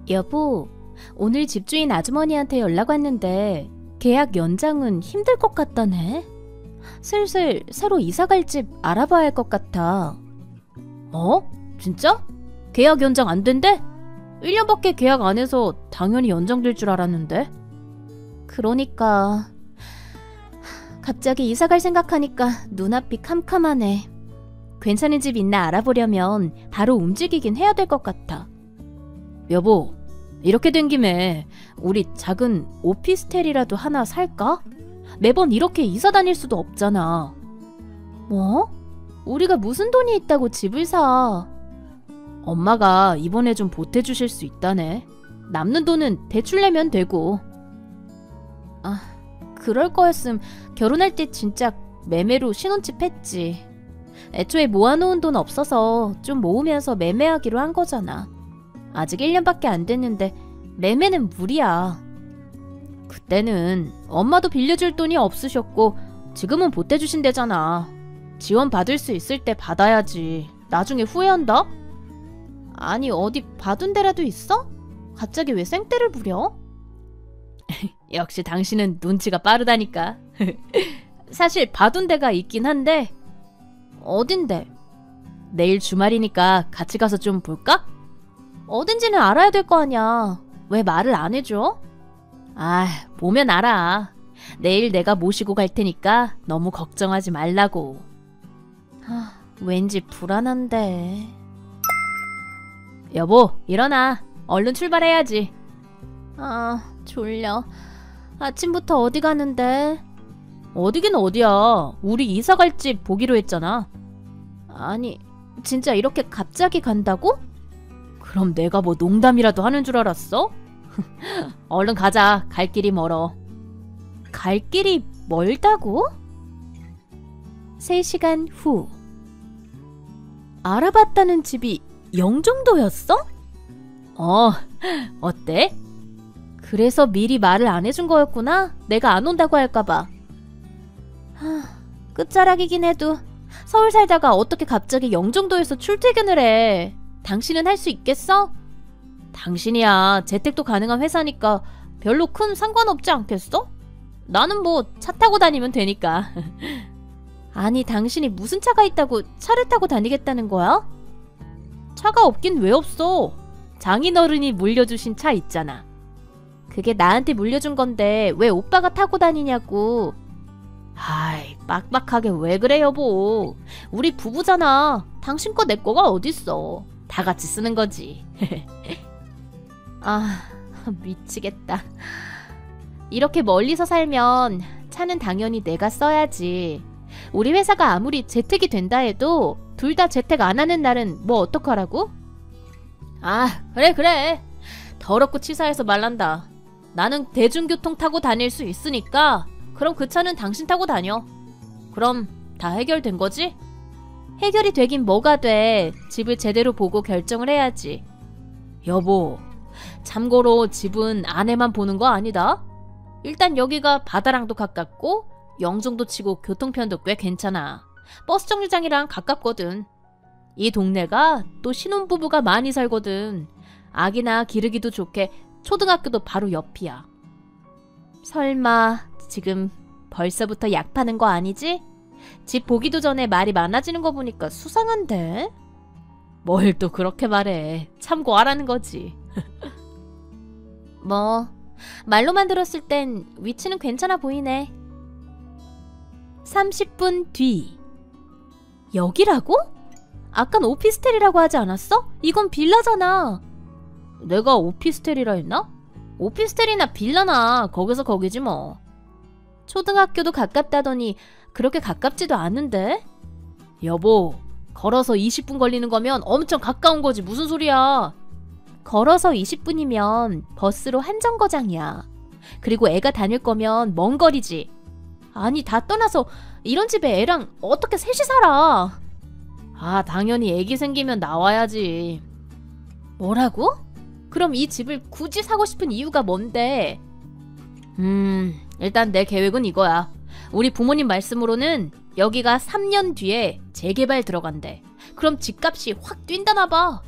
여보, 오늘 집주인 아주머니한테 연락 왔는데 계약 연장은 힘들 것 같다네. 슬슬 새로 이사갈 집 알아봐야 할 것 같아. 어? 진짜? 계약 연장 안 된대? 1년밖에 계약 안 해서 당연히 연장될 줄 알았는데. 그러니까 갑자기 이사갈 생각하니까 눈앞이 캄캄하네. 괜찮은 집 있나 알아보려면 바로 움직이긴 해야 될 것 같아. 여보, 이렇게 된 김에 우리 작은 오피스텔이라도 하나 살까? 매번 이렇게 이사 다닐 수도 없잖아. 뭐? 우리가 무슨 돈이 있다고 집을 사? 엄마가 이번에 좀 보태주실 수 있다네. 남는 돈은 대출 내면 되고. 아, 그럴 거였음 결혼할 때 진짜 매매로 신혼집 했지. 애초에 모아놓은 돈 없어서 좀 모으면서 매매하기로 한 거잖아. 아직 1년밖에 안 됐는데 매매는 무리야. 그때는 엄마도 빌려줄 돈이 없으셨고 지금은 보태주신대잖아. 지원 받을 수 있을 때 받아야지. 나중에 후회한다? 아니, 어디 받은 데라도 있어? 갑자기 왜 생떼를 부려? 역시 당신은 눈치가 빠르다니까. 사실 받은 데가 있긴 한데. 어딘데? 내일 주말이니까 같이 가서 좀 볼까? 어딘지는 알아야 될 거 아니야. 왜 말을 안 해줘? 아, 보면 알아. 내일 내가 모시고 갈 테니까 너무 걱정하지 말라고. 왠지 불안한데. 여보, 일어나. 얼른 출발해야지. 아, 졸려. 아침부터 어디 가는데? 어디긴 어디야. 우리 이사갈 집 보기로 했잖아. 아니, 진짜 이렇게 갑자기 간다고? 그럼 내가 뭐 농담이라도 하는 줄 알았어? 얼른 가자. 갈 길이 멀어. 갈 길이 멀다고? 3시간 후. 알아봤다는 집이 영종도였어? 어때? 그래서 미리 말을 안 해준 거였구나? 내가 안 온다고 할까봐. 끝자락이긴 해도 서울 살다가 어떻게 갑자기 영종도에서 출퇴근을 해. 당신은 할 수 있겠어? 당신이야 재택도 가능한 회사니까 별로 큰 상관없지 않겠어? 나는 뭐 차 타고 다니면 되니까. 아니, 당신이 무슨 차가 있다고 차를 타고 다니겠다는 거야? 차가 없긴 왜 없어. 장인어른이 물려주신 차 있잖아. 그게 나한테 물려준 건데 왜 오빠가 타고 다니냐고. 아이, 빡빡하게 왜 그래 여보. 우리 부부잖아. 당신 거 내 거가 어딨어. 다 같이 쓰는 거지. 아, 미치겠다. 이렇게 멀리서 살면 차는 당연히 내가 써야지. 우리 회사가 아무리 재택이 된다 해도 둘 다 재택 안 하는 날은 뭐 어떡하라고? 아, 그래. 더럽고 치사해서 말란다. 나는 대중교통 타고 다닐 수 있으니까 그럼 그 차는 당신 타고 다녀. 그럼 다 해결된 거지? 해결이 되긴 뭐가 돼. 집을 제대로 보고 결정을 해야지. 여보, 참고로 집은 아내만 보는 거 아니다. 일단 여기가 바다랑도 가깝고 영종도 치고 교통편도 꽤 괜찮아. 버스 정류장이랑 가깝거든. 이 동네가 또 신혼부부가 많이 살거든. 아기나 기르기도 좋게 초등학교도 바로 옆이야. 설마 지금 벌써부터 약 파는 거 아니지? 집 보기도 전에 말이 많아지는 거 보니까 수상한데? 뭘 또 그렇게 말해. 참고하라는 거지. 뭐 말로만 들었을 땐 위치는 괜찮아 보이네. 30분 뒤. 여기라고? 아깐 오피스텔이라고 하지 않았어? 이건 빌라잖아. 내가 오피스텔이라 했나? 오피스텔이나 빌라나 거기서 거기지 뭐. 초등학교도 가깝다더니 그렇게 가깝지도 않은데? 여보, 걸어서 20분 걸리는 거면 엄청 가까운 거지. 무슨 소리야. 걸어서 20분이면 버스로 한 정거장이야. 그리고 애가 다닐 거면 먼 거리지. 아니, 다 떠나서 이런 집에 애랑 어떻게 셋이 살아. 아, 당연히 애기 생기면 나와야지. 뭐라고? 그럼 이 집을 굳이 사고 싶은 이유가 뭔데? 일단 내 계획은 이거야. 우리 부모님 말씀으로는 여기가 3년 뒤에 재개발 들어간대. 그럼 집값이 확 뛴다나 봐.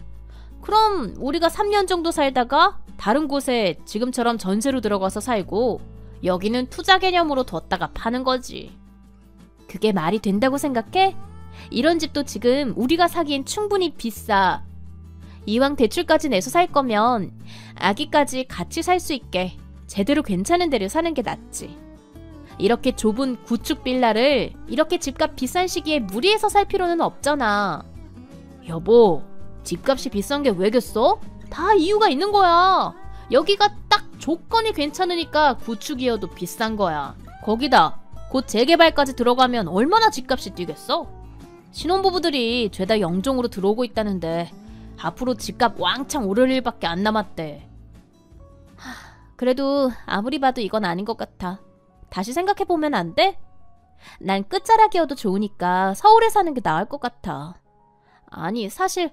그럼 우리가 3년 정도 살다가 다른 곳에 지금처럼 전세로 들어가서 살고 여기는 투자 개념으로 뒀다가 파는 거지. 그게 말이 된다고 생각해? 이런 집도 지금 우리가 사기엔 충분히 비싸. 이왕 대출까지 내서 살 거면 아기까지 같이 살 수 있게 제대로 괜찮은 데를 사는 게 낫지. 이렇게 좁은 구축 빌라를 이렇게 집값 비싼 시기에 무리해서 살 필요는 없잖아. 여보, 집값이 비싼 게 왜겠어? 다 이유가 있는 거야. 여기가 딱 조건이 괜찮으니까 구축이어도 비싼 거야. 거기다 곧 재개발까지 들어가면 얼마나 집값이 뛰겠어? 신혼부부들이 죄다 영종으로 들어오고 있다는데 앞으로 집값 왕창 오를 일밖에 안 남았대. 그래도 아무리 봐도 이건 아닌 것 같아. 다시 생각해보면 안 돼? 난 끝자락이어도 좋으니까 서울에 사는 게 나을 것 같아. 아니, 사실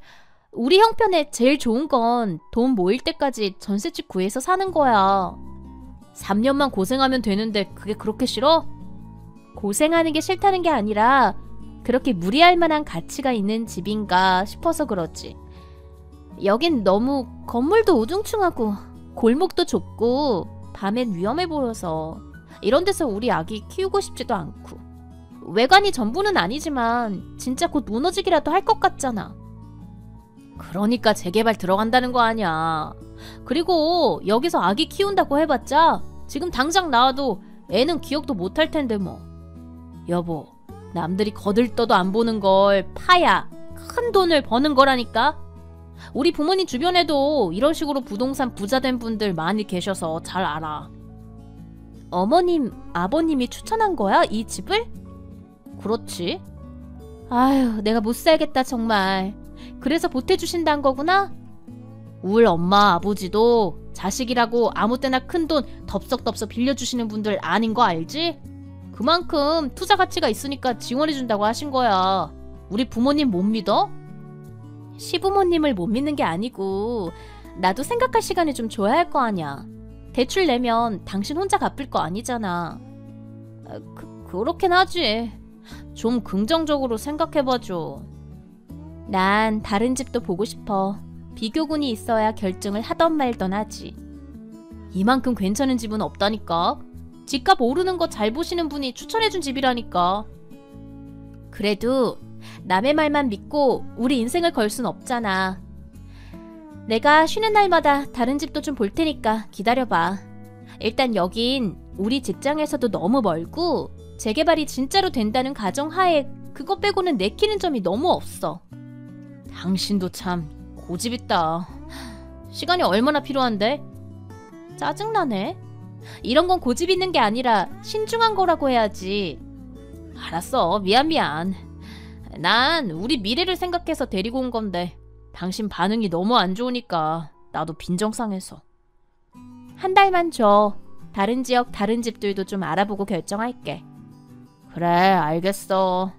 우리 형편에 제일 좋은 건 돈 모일 때까지 전셋집 구해서 사는 거야. 3년만 고생하면 되는데 그게 그렇게 싫어? 고생하는 게 싫다는 게 아니라 그렇게 무리할 만한 가치가 있는 집인가 싶어서 그러지. 여긴 너무 건물도 우중충하고 골목도 좁고 밤엔 위험해 보여서 이런 데서 우리 아기 키우고 싶지도 않고. 외관이 전부는 아니지만 진짜 곧 무너지기라도 할 것 같잖아. 그러니까 재개발 들어간다는 거 아니야. 그리고 여기서 아기 키운다고 해봤자 지금 당장 나와도 애는 기억도 못할 텐데 뭐. 여보, 남들이 거들떠도 안 보는 걸 파야 큰 돈을 버는 거라니까. 우리 부모님 주변에도 이런 식으로 부동산 부자 된 분들 많이 계셔서 잘 알아. 어머님, 아버님이 추천한 거야? 이 집을? 그렇지. 아휴, 내가 못 살겠다 정말. 그래서 보태주신다는 거구나? 울 엄마 아버지도 자식이라고 아무 때나 큰돈 덥석덥석 빌려주시는 분들 아닌 거 알지? 그만큼 투자 가치가 있으니까 지원해준다고 하신 거야. 우리 부모님 못 믿어? 시부모님을 못 믿는 게 아니고 나도 생각할 시간을 좀 줘야 할 거 아니야. 대출 내면 당신 혼자 갚을 거 아니잖아. 그렇긴 하지. 좀 긍정적으로 생각해봐줘. 난 다른 집도 보고 싶어. 비교군이 있어야 결정을 하던 말던 하지. 이만큼 괜찮은 집은 없다니까. 집값 오르는 거 잘 보시는 분이 추천해준 집이라니까. 그래도 남의 말만 믿고 우리 인생을 걸 순 없잖아. 내가 쉬는 날마다 다른 집도 좀 볼 테니까 기다려봐. 일단 여긴 우리 직장에서도 너무 멀고 재개발이 진짜로 된다는 가정하에 그거 빼고는 내키는 점이 너무 없어. 당신도 참 고집있다. 시간이 얼마나 필요한데? 짜증나네. 이런 건 고집 있는 게 아니라 신중한 거라고 해야지. 알았어, 미안. 난 우리 미래를 생각해서 데리고 온 건데 당신 반응이 너무 안 좋으니까 나도 빈정상해서. 한 달만 줘. 다른 지역 다른 집들도 좀 알아보고 결정할게. 그래, 알겠어.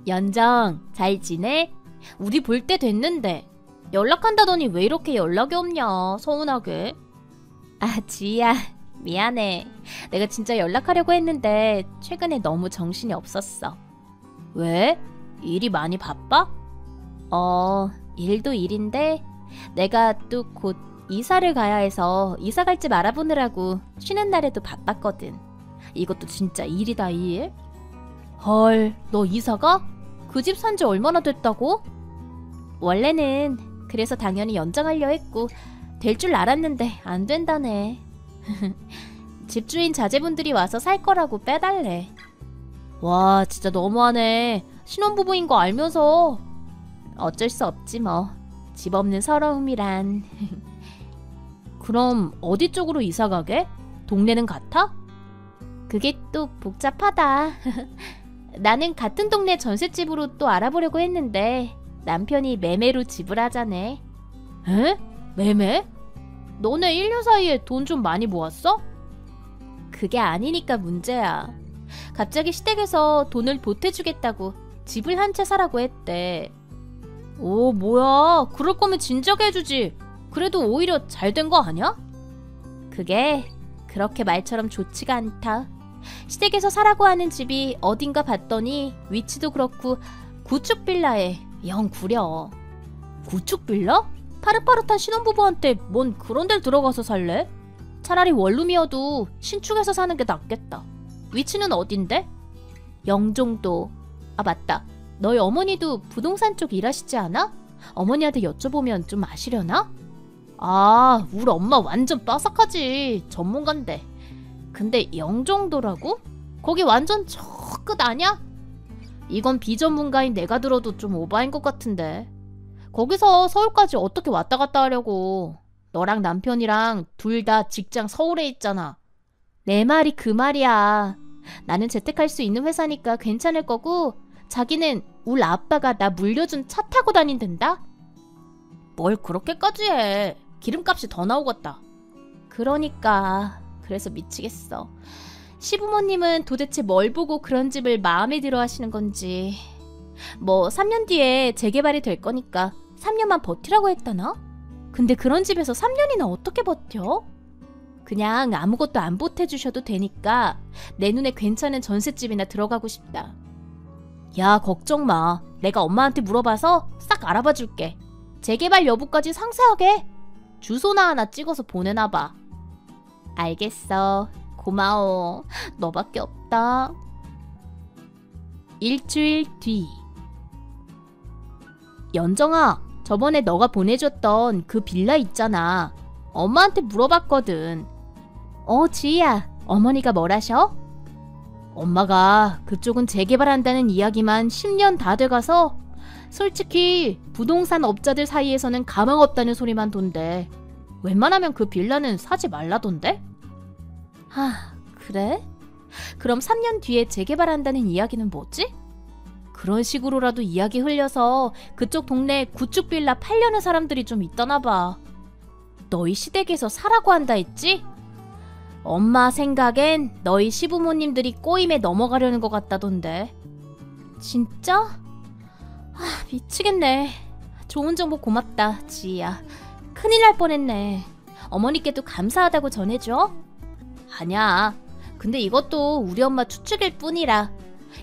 연정, 잘 지내? 우리 볼 때 됐는데 연락한다더니 왜 이렇게 연락이 없냐, 서운하게. 아, 지희야, 미안해. 내가 진짜 연락하려고 했는데 최근에 너무 정신이 없었어. 왜? 일이 많이 바빠? 일도 일인데 내가 또 곧 이사를 가야 해서 이사 갈 집 알아보느라고 쉬는 날에도 바빴거든. 이것도 진짜 일이다, 일. 헐, 너 이사가? 그 집 산지 얼마나 됐다고? 원래는 그래서 당연히 연장하려 했고 될 줄 알았는데 안 된다네. 집주인 자제분들이 와서 살 거라고 빼달래. 와, 진짜 너무하네. 신혼부부인 거 알면서. 어쩔 수 없지 뭐. 집 없는 서러움이란. 그럼 어디 쪽으로 이사 가게? 동네는 같아? 그게 또 복잡하다. 나는 같은 동네 전셋집으로 또 알아보려고 했는데 남편이 매매로 집을 하자네. 에? 매매? 너네 1년 사이에 돈 좀 많이 모았어? 그게 아니니까 문제야. 갑자기 시댁에서 돈을 보태주겠다고 집을 한 채 사라고 했대. 오, 뭐야. 그럴 거면 진작에 해주지. 그래도 오히려 잘 된 거 아니야? 그게 그렇게 말처럼 좋지가 않다. 시댁에서 사라고 하는 집이 어딘가 봤더니 위치도 그렇고 구축 빌라에 영 구려. 구축 빌라? 파릇파릇한 신혼부부한테 뭔 그런 데를 들어가서 살래? 차라리 원룸이어도 신축해서 사는 게 낫겠다. 위치는 어딘데? 영종도. 아 맞다. 너희 어머니도 부동산 쪽 일하시지 않아? 어머니한테 여쭤보면 좀 아시려나? 아, 우리 엄마 완전 빠삭하지. 전문가인데. 근데 영종도라고? 거기 완전 저 끝 아냐? 이건 비전문가인 내가 들어도 좀 오바인 것 같은데. 거기서 서울까지 어떻게 왔다 갔다 하려고. 너랑 남편이랑 둘 다 직장 서울에 있잖아. 내 말이 그 말이야. 나는 재택할 수 있는 회사니까 괜찮을 거고 자기는 울 아빠가 나 물려준 차 타고 다닌단다? 뭘 그렇게까지 해. 기름값이 더 나오겠다. 그러니까. 그래서 미치겠어. 시부모님은 도대체 뭘 보고 그런 집을 마음에 들어 하시는 건지. 뭐 3년 뒤에 재개발이 될 거니까 3년만 버티라고 했다나? 근데 그런 집에서 3년이나 어떻게 버텨? 그냥 아무것도 안 보태주셔도 되니까 내 눈에 괜찮은 전셋집이나 들어가고 싶다. 야, 걱정 마. 내가 엄마한테 물어봐서 싹 알아봐 줄게. 재개발 여부까지 상세하게. 주소나 하나 찍어서 보내놔봐. 알겠어. 고마워. 너밖에 없다. 일주일 뒤. 연정아, 저번에 너가 보내줬던 그 빌라 있잖아. 엄마한테 물어봤거든. 지희야, 어머니가 뭘 하셔? 엄마가 그쪽은 재개발한다는 이야기만 10년 다 돼가서 솔직히 부동산 업자들 사이에서는 가망 없다는 소리만 돈대. 웬만하면 그 빌라는 사지 말라던데? 그래? 그럼 3년 뒤에 재개발한다는 이야기는 뭐지? 그런 식으로라도 이야기 흘려서 그쪽 동네에 구축 빌라 팔려는 사람들이 좀 있더나 봐. 너희 시댁에서 사라고 한다 했지? 엄마 생각엔 너희 시부모님들이 꼬임에 넘어가려는 것 같다던데. 진짜? 미치겠네. 좋은 정보 고맙다, 지희야. 큰일 날 뻔했네. 어머니께도 감사하다고 전해줘. 아냐. 근데 이것도 우리 엄마 추측일 뿐이라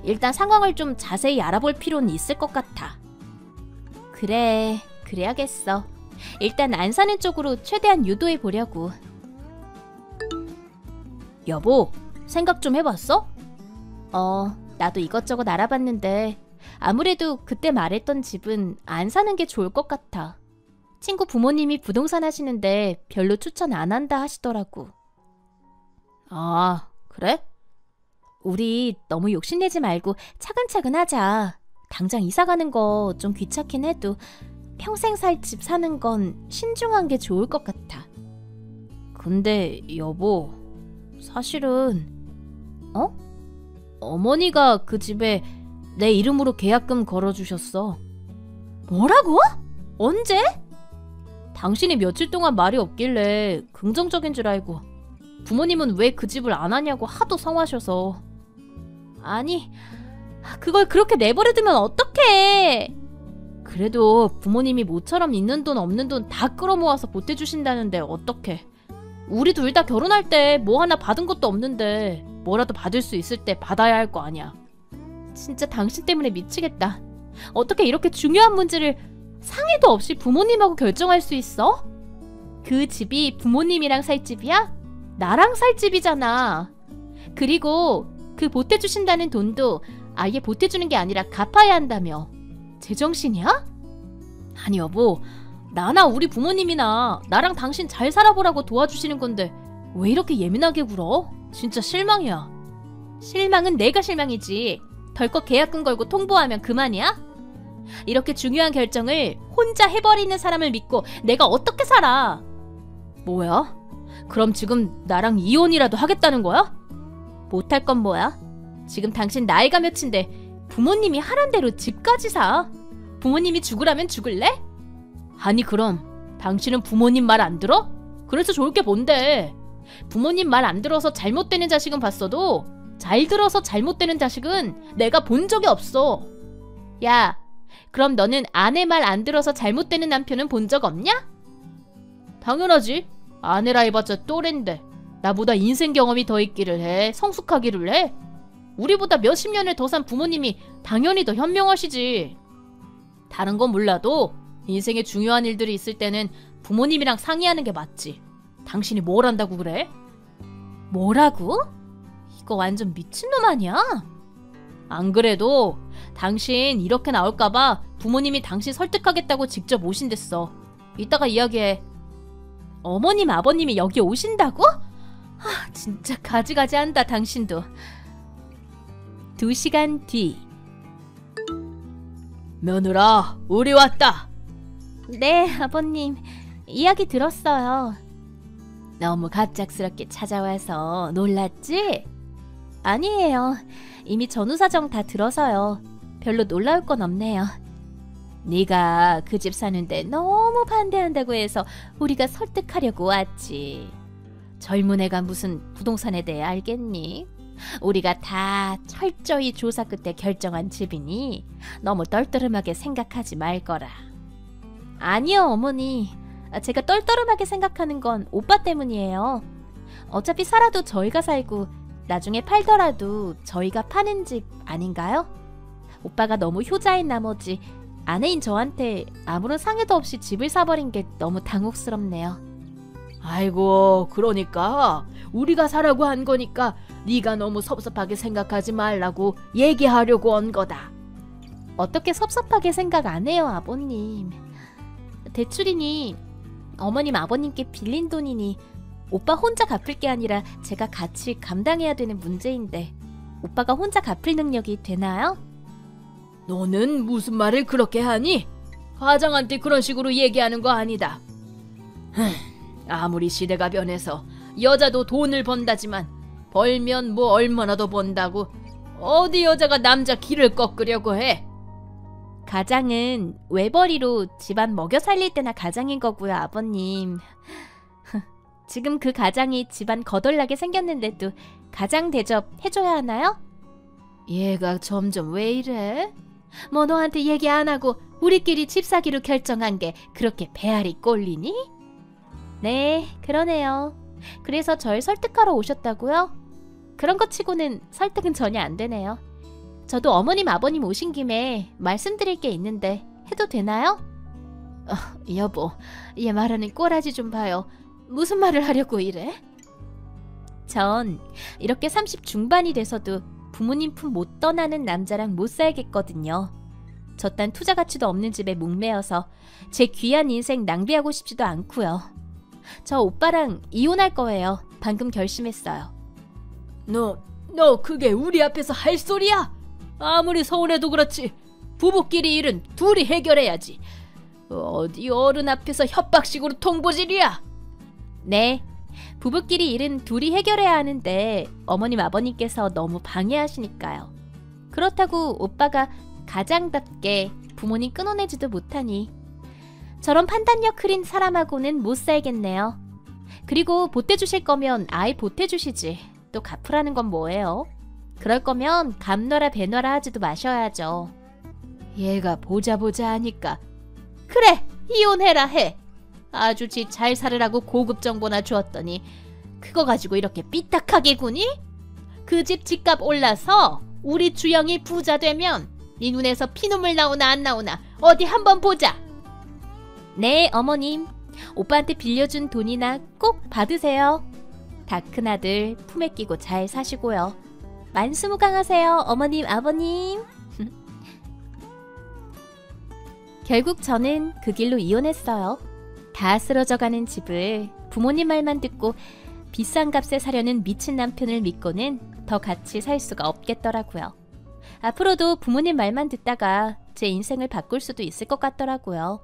일단 상황을 좀 자세히 알아볼 필요는 있을 것 같아. 그래, 그래야겠어. 일단 안 사는 쪽으로 최대한 유도해 보려고. 여보, 생각 좀 해봤어? 나도 이것저것 알아봤는데 아무래도 그때 말했던 집은 안 사는 게 좋을 것 같아. 친구 부모님이 부동산 하시는데 별로 추천 안 한다 하시더라고. 아, 그래? 우리 너무 욕심내지 말고 차근차근 하자. 당장 이사 가는 거 좀 귀찮긴 해도 평생 살 집 사는 건 신중한 게 좋을 것 같아. 근데 여보, 사실은 어머니가 그 집에 내 이름으로 계약금 걸어주셨어. 뭐라고? 언제? 당신이 며칠 동안 말이 없길래 긍정적인 줄 알고. 부모님은 왜 그 집을 안 하냐고 하도 성화셔서. 아니, 그걸 그렇게 내버려두면 어떡해. 그래도 부모님이 모처럼 있는 돈 없는 돈 다 끌어모아서 보태주신다는데 어떡해. 우리 둘 다 결혼할 때 뭐 하나 받은 것도 없는데 뭐라도 받을 수 있을 때 받아야 할 거 아니야. 진짜 당신 때문에 미치겠다. 어떻게 이렇게 중요한 문제를 상의도 없이 부모님하고 결정할 수 있어? 그 집이 부모님이랑 살 집이야? 나랑 살 집이잖아. 그리고 그 보태주신다는 돈도 아예 보태주는 게 아니라 갚아야 한다며. 제정신이야? 아니 여보, 나나 우리 부모님이나 나랑 당신 잘 살아보라고 도와주시는 건데 왜 이렇게 예민하게 굴어? 진짜 실망이야. 실망은 내가 실망이지. 덜컥 계약금 걸고 통보하면 그만이야? 이렇게 중요한 결정을 혼자 해버리는 사람을 믿고 내가 어떻게 살아? 뭐야? 그럼 지금 나랑 이혼이라도 하겠다는 거야? 못할 건 뭐야? 지금 당신 나이가 몇인데 부모님이 하란 대로 집까지 사. 부모님이 죽으라면 죽을래? 아니 그럼 당신은 부모님 말 안 들어? 그래서 좋을 게 뭔데? 부모님 말 안 들어서 잘못되는 자식은 봤어도 잘 들어서 잘못되는 자식은 내가 본 적이 없어. 야, 그럼 너는 아내 말 안 들어서 잘못되는 남편은 본 적 없냐? 당연하지. 아내라 해봤자 또래인데 나보다 인생 경험이 더 있기를 해. 성숙하기를 해. 우리보다 몇십 년을 더 산 부모님이 당연히 더 현명하시지. 다른 건 몰라도 인생에 중요한 일들이 있을 때는 부모님이랑 상의하는 게 맞지. 당신이 뭘 한다고 그래? 뭐라고? 이거 완전 미친놈 아니야? 안 그래도 당신 이렇게 나올까봐 부모님이 당신 설득하겠다고 직접 오신댔어. 이따가 이야기해. 어머님, 아버님이 여기 오신다고? 진짜 가지가지한다, 당신도. 2시간 뒤. 며느라, 우리 왔다. 네, 아버님. 이야기 들었어요. 너무 갑작스럽게 찾아와서 놀랐지? 아니에요. 이미 전후사정 다 들어서요. 별로 놀라울 건 없네요. 네가 그 집 사는데 너무 반대한다고 해서 우리가 설득하려고 왔지. 젊은 애가 무슨 부동산에 대해 알겠니? 우리가 다 철저히 조사 끝에 결정한 집이니 너무 떨떠름하게 생각하지 말거라. 아니요, 어머니. 제가 떨떠름하게 생각하는 건 오빠 때문이에요. 어차피 살아도 저희가 살고 나중에 팔더라도 저희가 파는 집 아닌가요? 오빠가 너무 효자인 나머지 아내인 저한테 아무런 상의도 없이 집을 사버린 게 너무 당혹스럽네요. 아이고, 그러니까 우리가 사라고 한 거니까 네가 너무 섭섭하게 생각하지 말라고 얘기하려고 온 거다. 어떻게 섭섭하게 생각 안 해요, 아버님. 대출이니 어머님 아버님께 빌린 돈이니 오빠 혼자 갚을 게 아니라 제가 같이 감당해야 되는 문제인데 오빠가 혼자 갚을 능력이 되나요? 너는 무슨 말을 그렇게 하니? 과장한테 그런 식으로 얘기하는 거 아니다. 아무리 시대가 변해서 여자도 돈을 번다지만 벌면 뭐 얼마나 더 번다고 어디 여자가 남자 길을 꺾으려고 해. 가장은 외벌이로 집안 먹여 살릴 때나 가장인 거고요, 아버님. 지금 그 가장이 집안 거덜나게 생겼는데도 가장 대접 해줘야 하나요? 얘가 점점 왜 이래? 뭐 너한테 얘기 안 하고 우리끼리 집 사기로 결정한 게 그렇게 배알이 꼴리니? 네, 그러네요. 그래서 절 설득하러 오셨다고요? 그런 것 치고는 설득은 전혀 안 되네요. 저도 어머님 아버님 오신 김에 말씀드릴 게 있는데 해도 되나요? 여보, 얘 말하는 꼬라지 좀 봐요. 무슨 말을 하려고 이래? 전 이렇게 30 중반이 돼서도 부모님 품 못 떠나는 남자랑 못 살겠거든요. 저딴 투자 가치도 없는 집에 목매여서 제 귀한 인생 낭비하고 싶지도 않고요. 저 오빠랑 이혼할 거예요. 방금 결심했어요. 너 그게 우리 앞에서 할 소리야? 아무리 서운해도 그렇지. 부부끼리 일은 둘이 해결해야지. 어디 어른 앞에서 협박식으로 통보질이야? 네, 부부끼리 일은 둘이 해결해야 하는데 어머님 아버님께서 너무 방해하시니까요. 그렇다고 오빠가 가장답게 부모님 끊어내지도 못하니 저런 판단력 흐린 사람하고는 못 살겠네요. 그리고 보태주실 거면 아예 보태주시지. 또 갚으라는 건 뭐예요? 그럴 거면 감놔라 배놔라 하지도 마셔야죠. 얘가 보자 하니까 그래, 이혼해라 해. 아주 지 잘 살으라고 고급 정보나 주었더니 그거 가지고 이렇게 삐딱하게 구니? 그 집 집값 올라서 우리 주영이 부자 되면 네 눈에서 피눈물 나오나 안 나오나 어디 한번 보자. 네, 어머님. 오빠한테 빌려준 돈이나 꼭 받으세요. 다 큰아들 품에 끼고 잘 사시고요. 만수무강하세요, 어머님, 아버님. 결국 저는 그 길로 이혼했어요. 다 쓰러져가는 집을 부모님 말만 듣고 비싼 값에 사려는 미친 남편을 믿고는 더 같이 살 수가 없겠더라고요. 앞으로도 부모님 말만 듣다가 제 인생을 바꿀 수도 있을 것 같더라고요.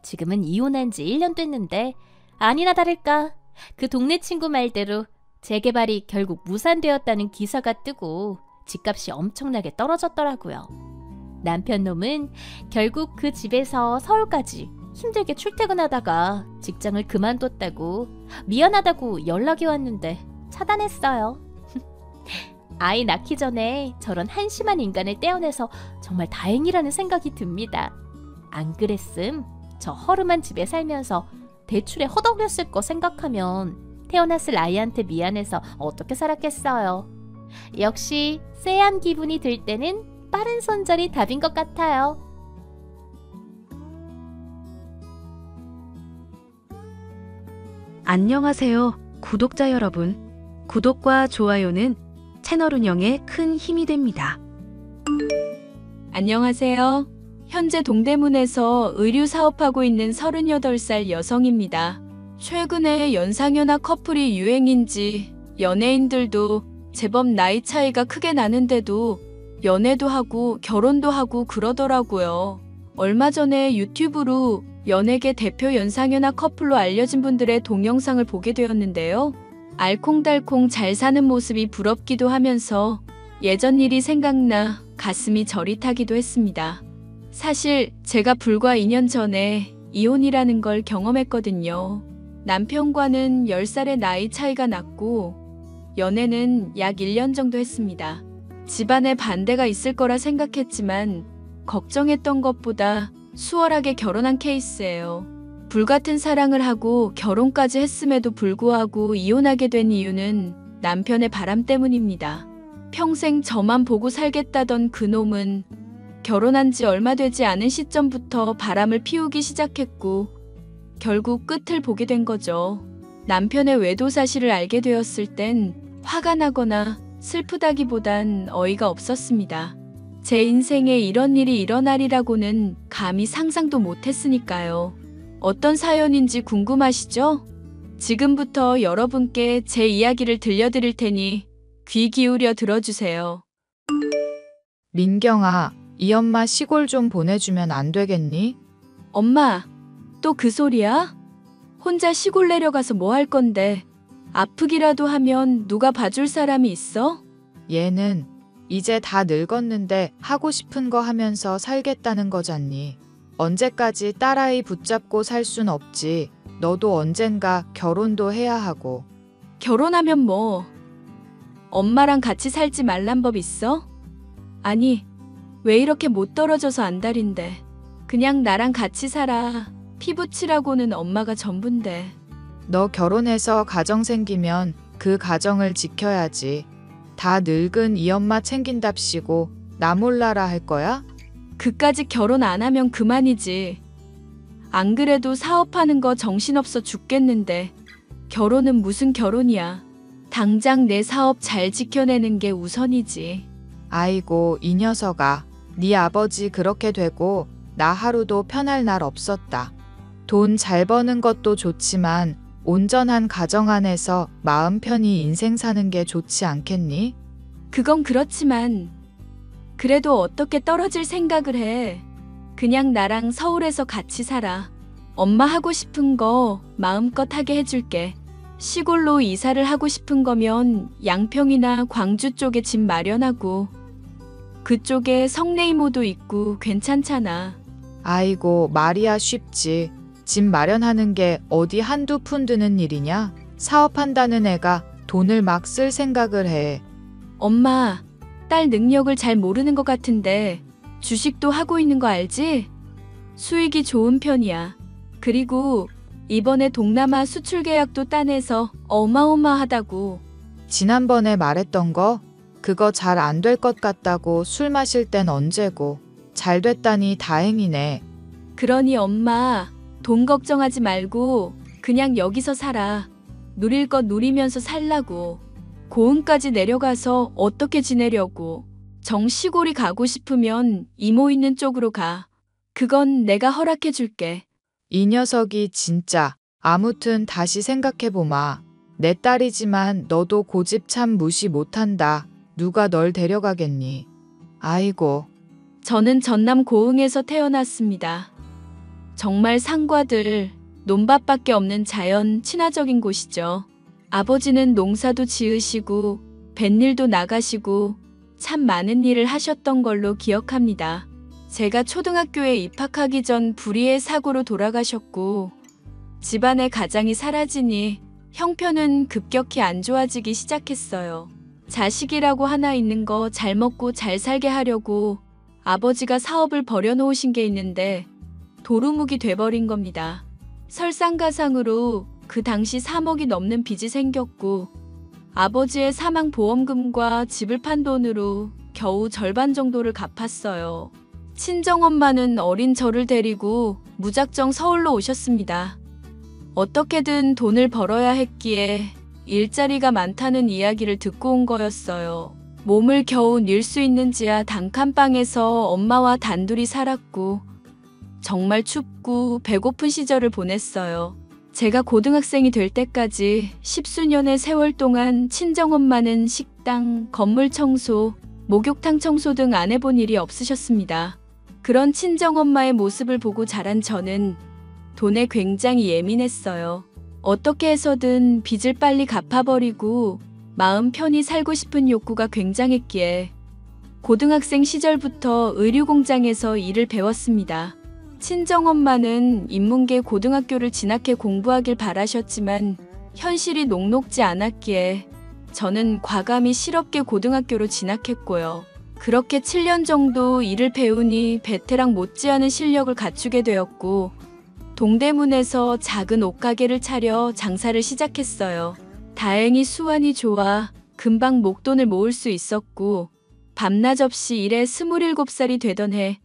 지금은 이혼한 지 1년 됐는데 아니나 다를까 그 동네 친구 말대로 재개발이 결국 무산되었다는 기사가 뜨고 집값이 엄청나게 떨어졌더라고요. 남편 놈은 결국 그 집에서 서울까지 힘들게 출퇴근하다가 직장을 그만뒀다고 미안하다고 연락이 왔는데 차단했어요. 아이 낳기 전에 저런 한심한 인간을 떼어내서 정말 다행이라는 생각이 듭니다. 안 그랬음 저 허름한 집에 살면서 대출에 허덕였을 거 생각하면 태어났을 아이한테 미안해서 어떻게 살았겠어요. 역시 쎄한 기분이 들 때는 빠른 손절이 답인 것 같아요. 안녕하세요, 구독자 여러분. 구독과 좋아요는 채널 운영에 큰 힘이 됩니다. 안녕하세요. 현재 동대문에서 의류 사업하고 있는 38살 여성입니다. 최근에 연상연하 커플이 유행인지 연예인들도 제법 나이 차이가 크게 나는데도 연애도 하고 결혼도 하고 그러더라고요. 얼마 전에 유튜브로 연예계 대표 연상연하 커플로 알려진 분들의 동영상을 보게 되었는데요. 알콩달콩 잘 사는 모습이 부럽기도 하면서 예전 일이 생각나 가슴이 저릿하기도 했습니다. 사실 제가 불과 2년 전에 이혼이라는 걸 경험했거든요. 남편과는 10살의 나이 차이가 났고 연애는 약 1년 정도 했습니다. 집안에 반대가 있을 거라 생각했지만 걱정했던 것보다 수월하게 결혼한 케이스예요. 불같은 사랑을 하고 결혼까지 했음에도 불구하고 이혼하게 된 이유는 남편의 바람 때문입니다. 평생 저만 보고 살겠다던 그놈은 결혼한 지 얼마 되지 않은 시점부터 바람을 피우기 시작했고 결국 끝을 보게 된 거죠. 남편의 외도 사실을 알게 되었을 땐 화가 나거나 슬프다기보단 어이가 없었습니다. 제 인생에 이런 일이 일어나리라고는 감히 상상도 못했으니까요. 어떤 사연인지 궁금하시죠? 지금부터 여러분께 제 이야기를 들려드릴 테니 귀 기울여 들어주세요. 민경아, 이 엄마 시골 좀 보내주면 안 되겠니? 엄마, 또 그 소리야? 혼자 시골 내려가서 뭐 할 건데? 아프기라도 하면 누가 봐줄 사람이 있어? 얘는 이제 다 늙었는데 하고 싶은 거 하면서 살겠다는 거잖니. 언제까지 딸아이 붙잡고 살 순 없지. 너도 언젠가 결혼도 해야 하고. 결혼하면 뭐? 엄마랑 같이 살지 말란 법 있어? 아니, 왜 이렇게 못 떨어져서 안달인데. 그냥 나랑 같이 살아. 피부치라고는 엄마가 전부인데. 너 결혼해서 가정 생기면 그 가정을 지켜야지. 다 늙은 이 엄마 챙긴답시고 나 몰라라 할 거야? 그까짓 결혼 안 하면 그만이지. 안 그래도 사업하는 거 정신없어 죽겠는데 결혼은 무슨 결혼이야. 당장 내 사업 잘 지켜내는 게 우선이지. 아이고 이 녀석아. 네 아버지 그렇게 되고 나 하루도 편할 날 없었다. 돈 잘 버는 것도 좋지만 온전한 가정 안에서 마음 편히 인생 사는 게 좋지 않겠니? 그건 그렇지만 그래도 어떻게 떨어질 생각을 해. 그냥 나랑 서울에서 같이 살아. 엄마 하고 싶은 거 마음껏 하게 해줄게. 시골로 이사를 하고 싶은 거면 양평이나 광주 쪽에 집 마련하고 그쪽에 성내 이모도 있고 괜찮잖아. 아이고 말이야 쉽지. 집 마련하는 게 어디 한두 푼 드는 일이냐? 사업한다는 애가 돈을 막 쓸 생각을 해. 엄마, 딸 능력을 잘 모르는 것 같은데 주식도 하고 있는 거 알지? 수익이 좋은 편이야. 그리고 이번에 동남아 수출 계약도 따내서 어마어마하다고. 지난번에 말했던 거? 그거 잘 안 될 것 같다고 술 마실 땐 언제고. 잘 됐다니 다행이네. 그러니 엄마, 돈 걱정하지 말고 그냥 여기서 살아. 누릴 것 누리면서 살라고. 고흥까지 내려가서 어떻게 지내려고. 정시골이 가고 싶으면 이모 있는 쪽으로 가. 그건 내가 허락해 줄게. 이 녀석이 진짜. 아무튼 다시 생각해보마. 내 딸이지만 너도 고집 참 무시 못한다. 누가 널 데려가겠니? 아이고. 저는 전남 고흥에서 태어났습니다. 정말 산과들, 논밭밖에 없는 자연 친화적인 곳이죠. 아버지는 농사도 지으시고 뱃일도 나가시고 참 많은 일을 하셨던 걸로 기억합니다. 제가 초등학교에 입학하기 전 불의의 사고로 돌아가셨고 집안의 가장이 사라지니 형편은 급격히 안 좋아지기 시작했어요. 자식이라고 하나 있는 거 잘 먹고 잘 살게 하려고 아버지가 사업을 벌여놓으신 게 있는데 도루묵이 돼버린 겁니다. 설상가상으로 그 당시 3억이 넘는 빚이 생겼고 아버지의 사망보험금과 집을 판 돈으로 겨우 절반 정도를 갚았어요. 친정엄마는 어린 저를 데리고 무작정 서울로 오셨습니다. 어떻게든 돈을 벌어야 했기에 일자리가 많다는 이야기를 듣고 온 거였어요. 몸을 겨우 닐 수 있는 지하 단칸방에서 엄마와 단둘이 살았고 정말 춥고 배고픈 시절을 보냈어요. 제가 고등학생이 될 때까지 10수년의 세월 동안 친정엄마는 식당, 건물 청소, 목욕탕 청소 등 안 해본 일이 없으셨습니다. 그런 친정엄마의 모습을 보고 자란 저는 돈에 굉장히 예민했어요. 어떻게 해서든 빚을 빨리 갚아버리고 마음 편히 살고 싶은 욕구가 굉장했기에 고등학생 시절부터 의류공장에서 일을 배웠습니다. 친정엄마는 인문계 고등학교를 진학해 공부하길 바라셨지만 현실이 녹록지 않았기에 저는 과감히 실업계 고등학교로 진학했고요. 그렇게 7년 정도 일을 배우니 베테랑 못지않은 실력을 갖추게 되었고 동대문에서 작은 옷가게를 차려 장사를 시작했어요. 다행히 수완이 좋아 금방 목돈을 모을 수 있었고 밤낮 없이 일해 27살이 되던 해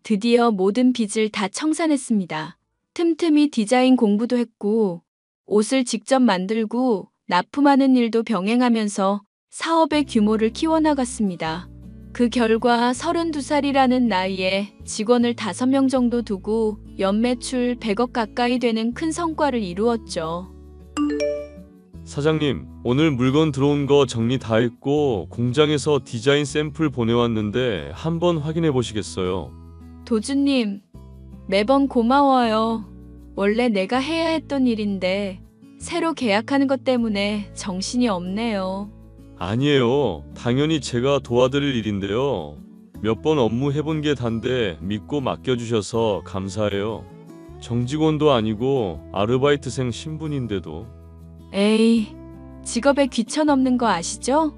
드디어 모든 빚을 다 청산했습니다. 틈틈이 디자인 공부도 했고 옷을 직접 만들고 납품하는 일도 병행하면서 사업의 규모를 키워나갔습니다. 그 결과 32살이라는 나이에 직원을 5명 정도 두고 연매출 100억 가까이 되는 큰 성과를 이루었죠. 사장님, 오늘 물건 들어온 거 정리 다 했고 공장에서 디자인 샘플 보내왔는데 한번 확인해 보시겠어요? 도주님, 매번 고마워요. 원래 내가 해야 했던 일인데 새로 계약하는 것 때문에 정신이 없네요. 아니에요. 당연히 제가 도와드릴 일인데요. 몇 번 업무 해본 게 단데 믿고 맡겨주셔서 감사해요. 정직원도 아니고 아르바이트생 신분인데도. 에이, 직업에 귀천 없는 거 아시죠?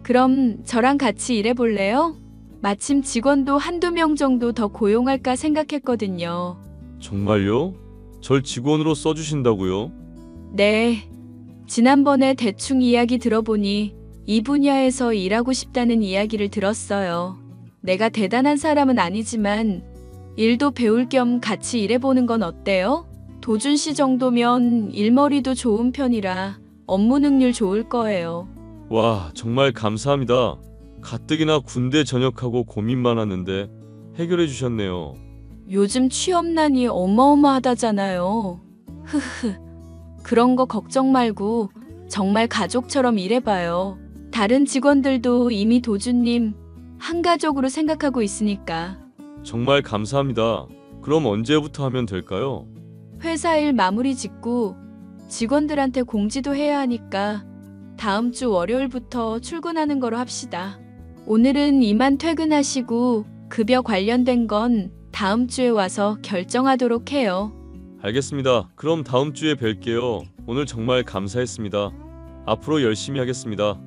그럼 저랑 같이 일해볼래요? 마침 직원도 한두 명 정도 더 고용할까 생각했거든요. 정말요? 절 직원으로 써주신다고요? 네. 지난번에 대충 이야기 들어보니 이 분야에서 일하고 싶다는 이야기를 들었어요. 내가 대단한 사람은 아니지만 일도 배울 겸 같이 일해보는 건 어때요? 도준 씨 정도면 일머리도 좋은 편이라 업무 능률 좋을 거예요. 와, 정말 감사합니다. 가뜩이나 군대 전역하고 고민 많았는데 해결해 주셨네요. 요즘 취업난이 어마어마하다잖아요. 흐흐. 그런 거 걱정 말고 정말 가족처럼 일해봐요. 다른 직원들도 이미 도준님 한가족으로 생각하고 있으니까. 정말 감사합니다. 그럼 언제부터 하면 될까요? 회사 일 마무리 짓고 직원들한테 공지도 해야 하니까 다음 주 월요일부터 출근하는 거로 합시다. 오늘은 이만 퇴근하시고 급여 관련된 건 다음 주에 와서 결정하도록 해요. 알겠습니다. 그럼 다음 주에 뵐게요. 오늘 정말 감사했습니다. 앞으로 열심히 하겠습니다.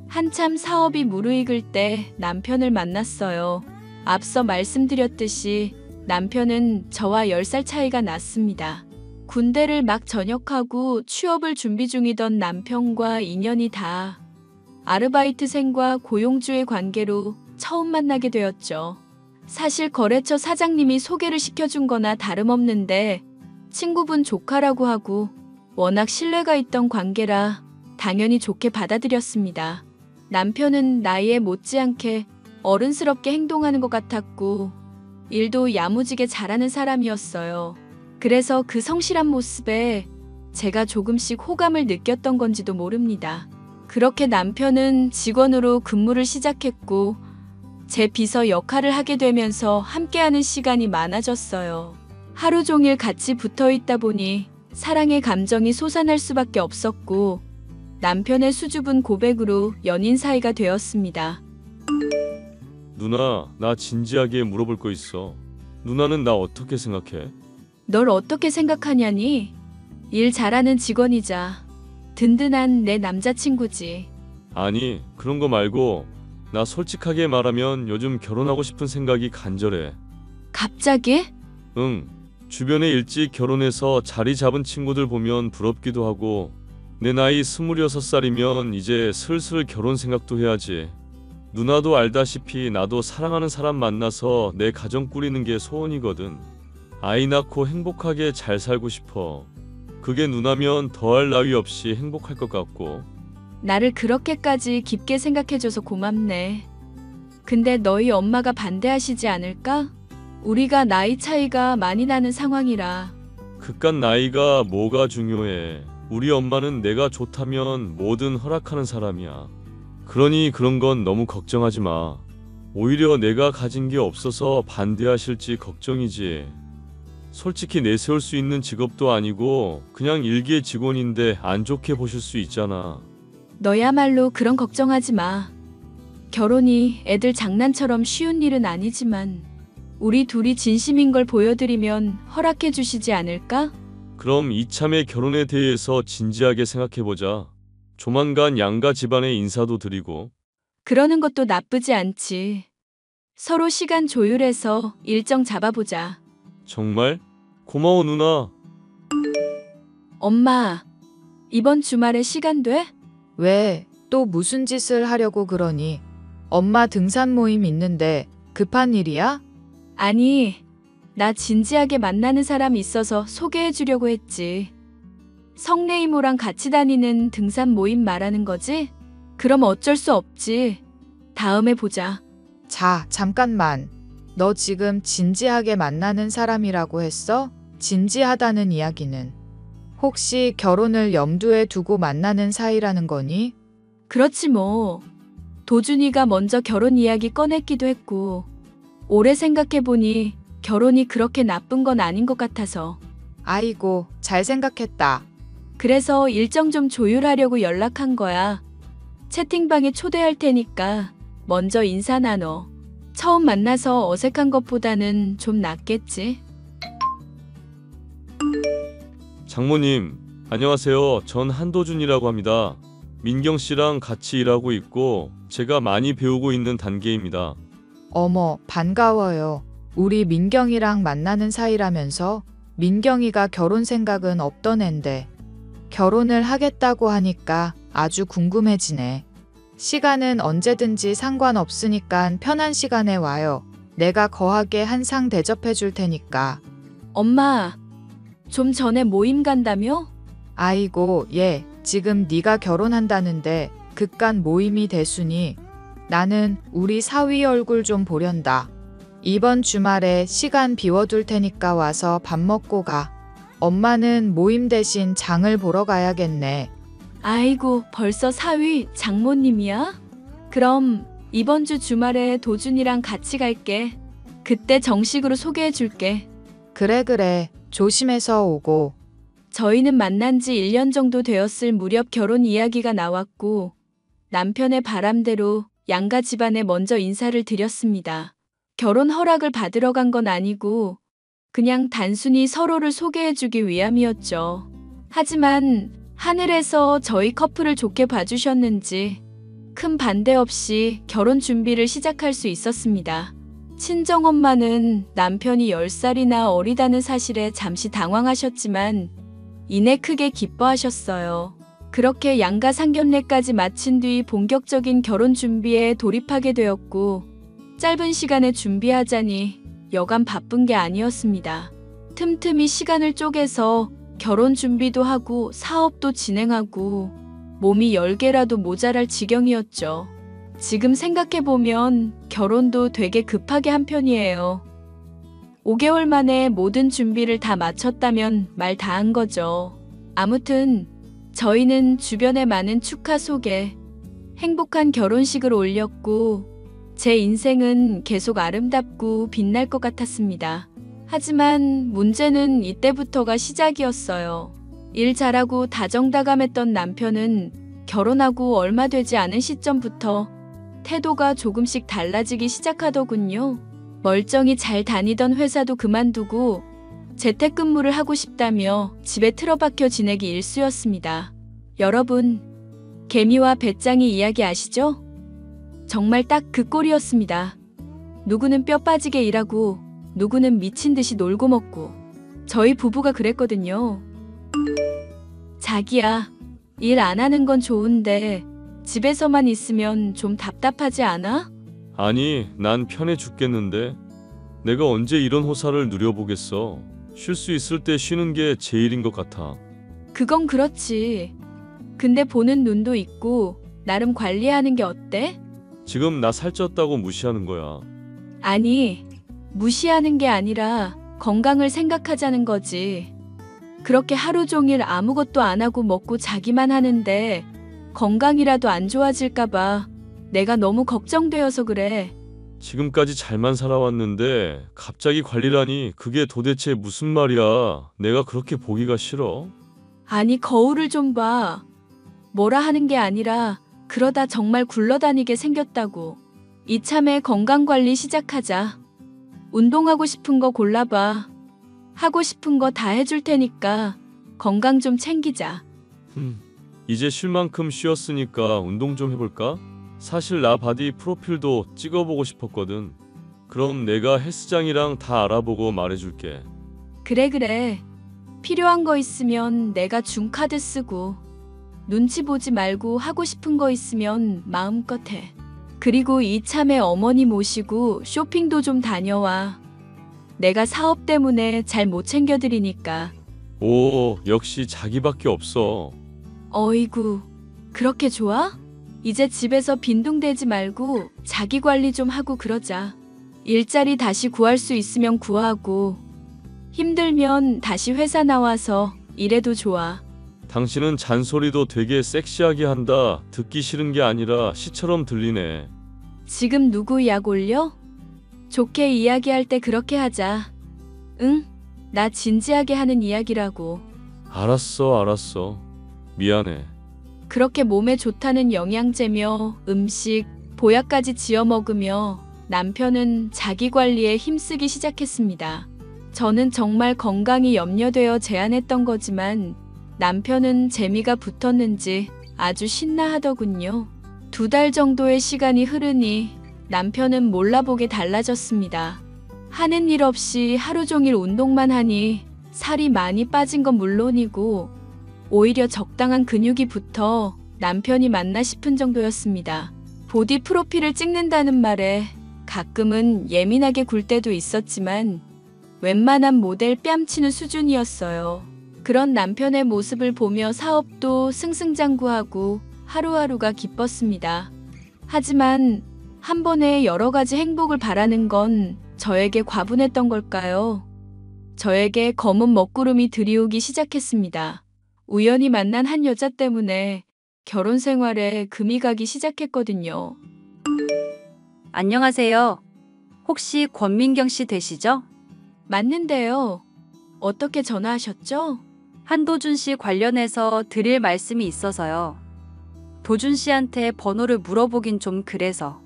한참 사업이 무르익을 때 남편을 만났어요. 앞서 말씀드렸듯이 남편은 저와 10살 차이가 났습니다. 군대를 막 전역하고 취업을 준비 중이던 남편과 인연이 다 아르바이트생과 고용주의 관계로 처음 만나게 되었죠. 사실 거래처 사장님이 소개를 시켜준 거나 다름없는데 친구분 조카라고 하고 워낙 신뢰가 있던 관계라 당연히 좋게 받아들였습니다. 남편은 나이에 못지않게 어른스럽게 행동하는 것 같았고 일도 야무지게 잘하는 사람이었어요. 그래서 그 성실한 모습에 제가 조금씩 호감을 느꼈던 건지도 모릅니다. 그렇게 남편은 직원으로 근무를 시작했고 제 비서 역할을 하게 되면서 함께하는 시간이 많아졌어요. 하루 종일 같이 붙어 있다 보니 사랑의 감정이 솟아날 수밖에 없었고 남편의 수줍은 고백으로 연인 사이가 되었습니다. 누나, 나 진지하게 물어볼 거 있어. 누나는 나 어떻게 생각해? 널 어떻게 생각하냐니? 일 잘하는 직원이자 든든한 내 남자친구지. 아니, 그런 거 말고 나 솔직하게 말하면 요즘 결혼하고 싶은 생각이 간절해. 갑자기? 응. 주변에 일찍 결혼해서 자리 잡은 친구들 보면 부럽기도 하고 내 나이 26살이면 이제 슬슬 결혼 생각도 해야지. 누나도 알다시피 나도 사랑하는 사람 만나서 내 가정 꾸리는 게 소원이거든. 아이 낳고 행복하게 잘 살고 싶어. 그게 누나면 더할 나위 없이 행복할 것 같고. 나를 그렇게까지 깊게 생각해줘서 고맙네. 근데 너희 엄마가 반대하시지 않을까? 우리가 나이 차이가 많이 나는 상황이라. 그깟 나이가 뭐가 중요해. 우리 엄마는 내가 좋다면 뭐든 허락하는 사람이야. 그러니 그런 건 너무 걱정하지 마. 오히려 내가 가진 게 없어서 반대하실지 걱정이지. 솔직히 내세울 수 있는 직업도 아니고 그냥 일개 직원인데 안 좋게 보실 수 있잖아. 너야말로 그런 걱정하지 마. 결혼이 애들 장난처럼 쉬운 일은 아니지만 우리 둘이 진심인 걸 보여드리면 허락해 주시지 않을까? 그럼 이참에 결혼에 대해서 진지하게 생각해보자. 조만간 양가 집안에 인사도 드리고. 그러는 것도 나쁘지 않지. 서로 시간 조율해서 일정 잡아보자. 정말? 고마워 누나. 엄마, 이번 주말에 시간 돼? 왜 또 무슨 짓을 하려고 그러니? 엄마 등산 모임 있는데 급한 일이야? 아니, 나 진지하게 만나는 사람 있어서 소개해 주려고 했지. 성내 이모랑 같이 다니는 등산 모임 말하는 거지? 그럼 어쩔 수 없지. 다음에 보자. 자, 잠깐만. 너 지금 진지하게 만나는 사람이라고 했어? 진지하다는 이야기는 혹시 결혼을 염두에 두고 만나는 사이라는 거니? 그렇지 뭐. 도준이가 먼저 결혼 이야기 꺼냈기도 했고 오래 생각해보니 결혼이 그렇게 나쁜 건 아닌 것 같아서. 아이고, 잘 생각했다. 그래서 일정 좀 조율하려고 연락한 거야. 채팅방에 초대할 테니까 먼저 인사 나눠. 처음 만나서 어색한 것보다는 좀 낫겠지? 장모님, 안녕하세요. 전 한도준이라고 합니다. 민경 씨랑 같이 일하고 있고 제가 많이 배우고 있는 단계입니다. 어머, 반가워요. 우리 민경이랑 만나는 사이라면서? 민경이가 결혼 생각은 없던 앤데 결혼을 하겠다고 하니까 아주 궁금해지네. 시간은 언제든지 상관없으니까 편한 시간에 와요. 내가 거하게 한 상 대접해 줄 테니까. 엄마, 좀 전에 모임 간다며? 아이고, 얘 지금 네가 결혼한다는데 그깟 모임이 대수니. 나는 우리 사위 얼굴 좀 보련다. 이번 주말에 시간 비워둘 테니까 와서 밥 먹고 가. 엄마는 모임 대신 장을 보러 가야겠네. 아이고, 벌써 사위 장모님이야? 그럼 이번 주 주말에 도준이랑 같이 갈게. 그때 정식으로 소개해 줄게. 그래, 조심해서 오고. 저희는 만난 지 1년 정도 되었을 무렵 결혼 이야기가 나왔고 남편의 바람대로 양가 집안에 먼저 인사를 드렸습니다. 결혼 허락을 받으러 간 건 아니고 그냥 단순히 서로를 소개해주기 위함이었죠. 하지만 하늘에서 저희 커플을 좋게 봐주셨는지 큰 반대 없이 결혼 준비를 시작할 수 있었습니다. 친정엄마는 남편이 10살이나 어리다는 사실에 잠시 당황하셨지만 이내 크게 기뻐하셨어요. 그렇게 양가 상견례까지 마친 뒤 본격적인 결혼 준비에 돌입하게 되었고 짧은 시간에 준비하자니 여간 바쁜 게 아니었습니다. 틈틈이 시간을 쪼개서 결혼 준비도 하고 사업도 진행하고 몸이 10개라도 모자랄 지경이었죠. 지금 생각해보면 결혼도 되게 급하게 한 편이에요. 5개월 만에 모든 준비를 다 마쳤다면 말 다 한 거죠. 아무튼 저희는 주변에 많은 축하 속에 행복한 결혼식을 올렸고 제 인생은 계속 아름답고 빛날 것 같았습니다. 하지만 문제는 이때부터가 시작이었어요. 일 잘하고 다정다감했던 남편은 결혼하고 얼마 되지 않은 시점부터 태도가 조금씩 달라지기 시작하더군요. 멀쩡히 잘 다니던 회사도 그만두고 재택근무를 하고 싶다며 집에 틀어박혀 지내기 일쑤였습니다. 여러분, 개미와 배짱이 이야기 아시죠? 정말 딱 그 꼴이었습니다. 누구는 뼈 빠지게 일하고 누구는 미친 듯이 놀고 먹고. 저희 부부가 그랬거든요. 자기야, 일 안 하는 건 좋은데 집에서만 있으면 좀 답답하지 않아? 아니, 난 편해 죽겠는데. 내가 언제 이런 호사를 누려보겠어. 쉴 수 있을 때 쉬는 게 제일인 것 같아. 그건 그렇지. 근데 보는 눈도 있고 나름 관리하는 게 어때? 지금 나 살쪘다고 무시하는 거야. 아니, 무시하는 게 아니라 건강을 생각하자는 거지. 그렇게 하루 종일 아무것도 안 하고 먹고 자기만 하는데 건강이라도 안 좋아질까봐 내가 너무 걱정되어서 그래. 지금까지 잘만 살아왔는데 갑자기 관리라니 그게 도대체 무슨 말이야. 내가 그렇게 보기가 싫어. 아니, 거울을 좀 봐. 뭐라 하는 게 아니라 그러다 정말 굴러다니게 생겼다고. 이참에 건강관리 시작하자. 운동하고 싶은 거 골라봐. 하고 싶은 거 다 해줄 테니까 건강 좀 챙기자. 이제 쉴 만큼 쉬었으니까 운동 좀 해볼까? 사실 나 바디 프로필도 찍어보고 싶었거든. 그럼 내가 헬스장이랑 다 알아보고 말해줄게. 그래. 필요한 거 있으면 내가 준 카드 쓰고 눈치 보지 말고 하고 싶은 거 있으면 마음껏 해. 그리고 이참에 어머니 모시고 쇼핑도 좀 다녀와. 내가 사업 때문에 잘 못 챙겨드리니까. 오, 역시 자기밖에 없어. 어이구, 그렇게 좋아? 이제 집에서 빈둥대지 말고 자기 관리 좀 하고 그러자. 일자리 다시 구할 수 있으면 구하고 힘들면 다시 회사 나와서 일해도 좋아. 당신은 잔소리도 되게 섹시하게 한다. 듣기 싫은 게 아니라 시처럼 들리네. 지금 누구 약 올려? 좋게 이야기할 때 그렇게 하자. 응? 나 진지하게 하는 이야기라고. 알았어. 미안해. 그렇게 몸에 좋다는 영양제며 음식, 보약까지 지어 먹으며 남편은 자기 관리에 힘쓰기 시작했습니다. 저는 정말 건강이 염려되어 제안했던 거지만 남편은 재미가 붙었는지 아주 신나하더군요. 2달 정도의 시간이 흐르니 남편은 몰라보게 달라졌습니다. 하는 일 없이 하루 종일 운동만 하니 살이 많이 빠진 건 물론이고 오히려 적당한 근육이 붙어 남편이 맞나 싶은 정도였습니다. 보디 프로필을 찍는다는 말에 가끔은 예민하게 굴 때도 있었지만 웬만한 모델 뺨치는 수준이었어요. 그런 남편의 모습을 보며 사업도 승승장구하고 하루하루가 기뻤습니다. 하지만 한 번에 여러 가지 행복을 바라는 건 저에게 과분했던 걸까요? 저에게 검은 먹구름이 들이오기 시작했습니다. 우연히 만난 한 여자 때문에 결혼 생활에 금이 가기 시작했거든요. 안녕하세요. 혹시 권민경 씨 되시죠? 맞는데요. 어떻게 전화하셨죠? 한도준 씨 관련해서 드릴 말씀이 있어서요. 도준 씨한테 번호를 물어보긴 좀 그래서.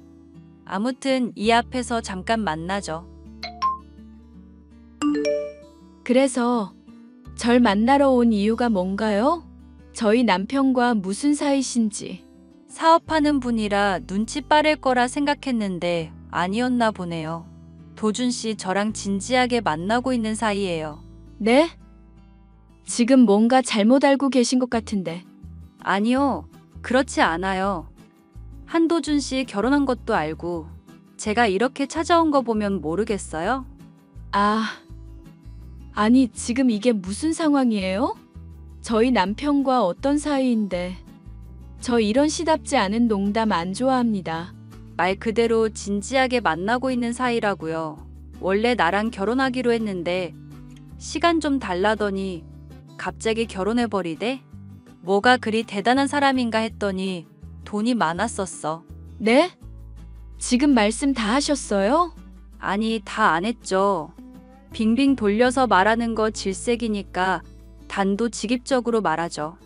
아무튼 이 앞에서 잠깐 만나죠. 그래서 절 만나러 온 이유가 뭔가요? 저희 남편과 무슨 사이신지. 사업하는 분이라 눈치 빠를 거라 생각했는데 아니었나 보네요. 도준 씨 저랑 진지하게 만나고 있는 사이예요. 네? 지금 뭔가 잘못 알고 계신 것 같은데. 아니요, 그렇지 않아요. 한도준 씨 결혼한 것도 알고 제가 이렇게 찾아온 거 보면 모르겠어요? 아니, 지금 이게 무슨 상황이에요? 저희 남편과 어떤 사이인데. 저 이런 시답지 않은 농담 안 좋아합니다. 말 그대로 진지하게 만나고 있는 사이라고요. 원래 나랑 결혼하기로 했는데 시간 좀 달라더니 갑자기 결혼해버리대? 뭐가 그리 대단한 사람인가 했더니 돈이 많았었어. 네? 지금 말씀 다 하셨어요? 아니, 다 안 했죠. 빙빙 돌려서 말하는 거 질색이니까 단도직입적으로 말하죠.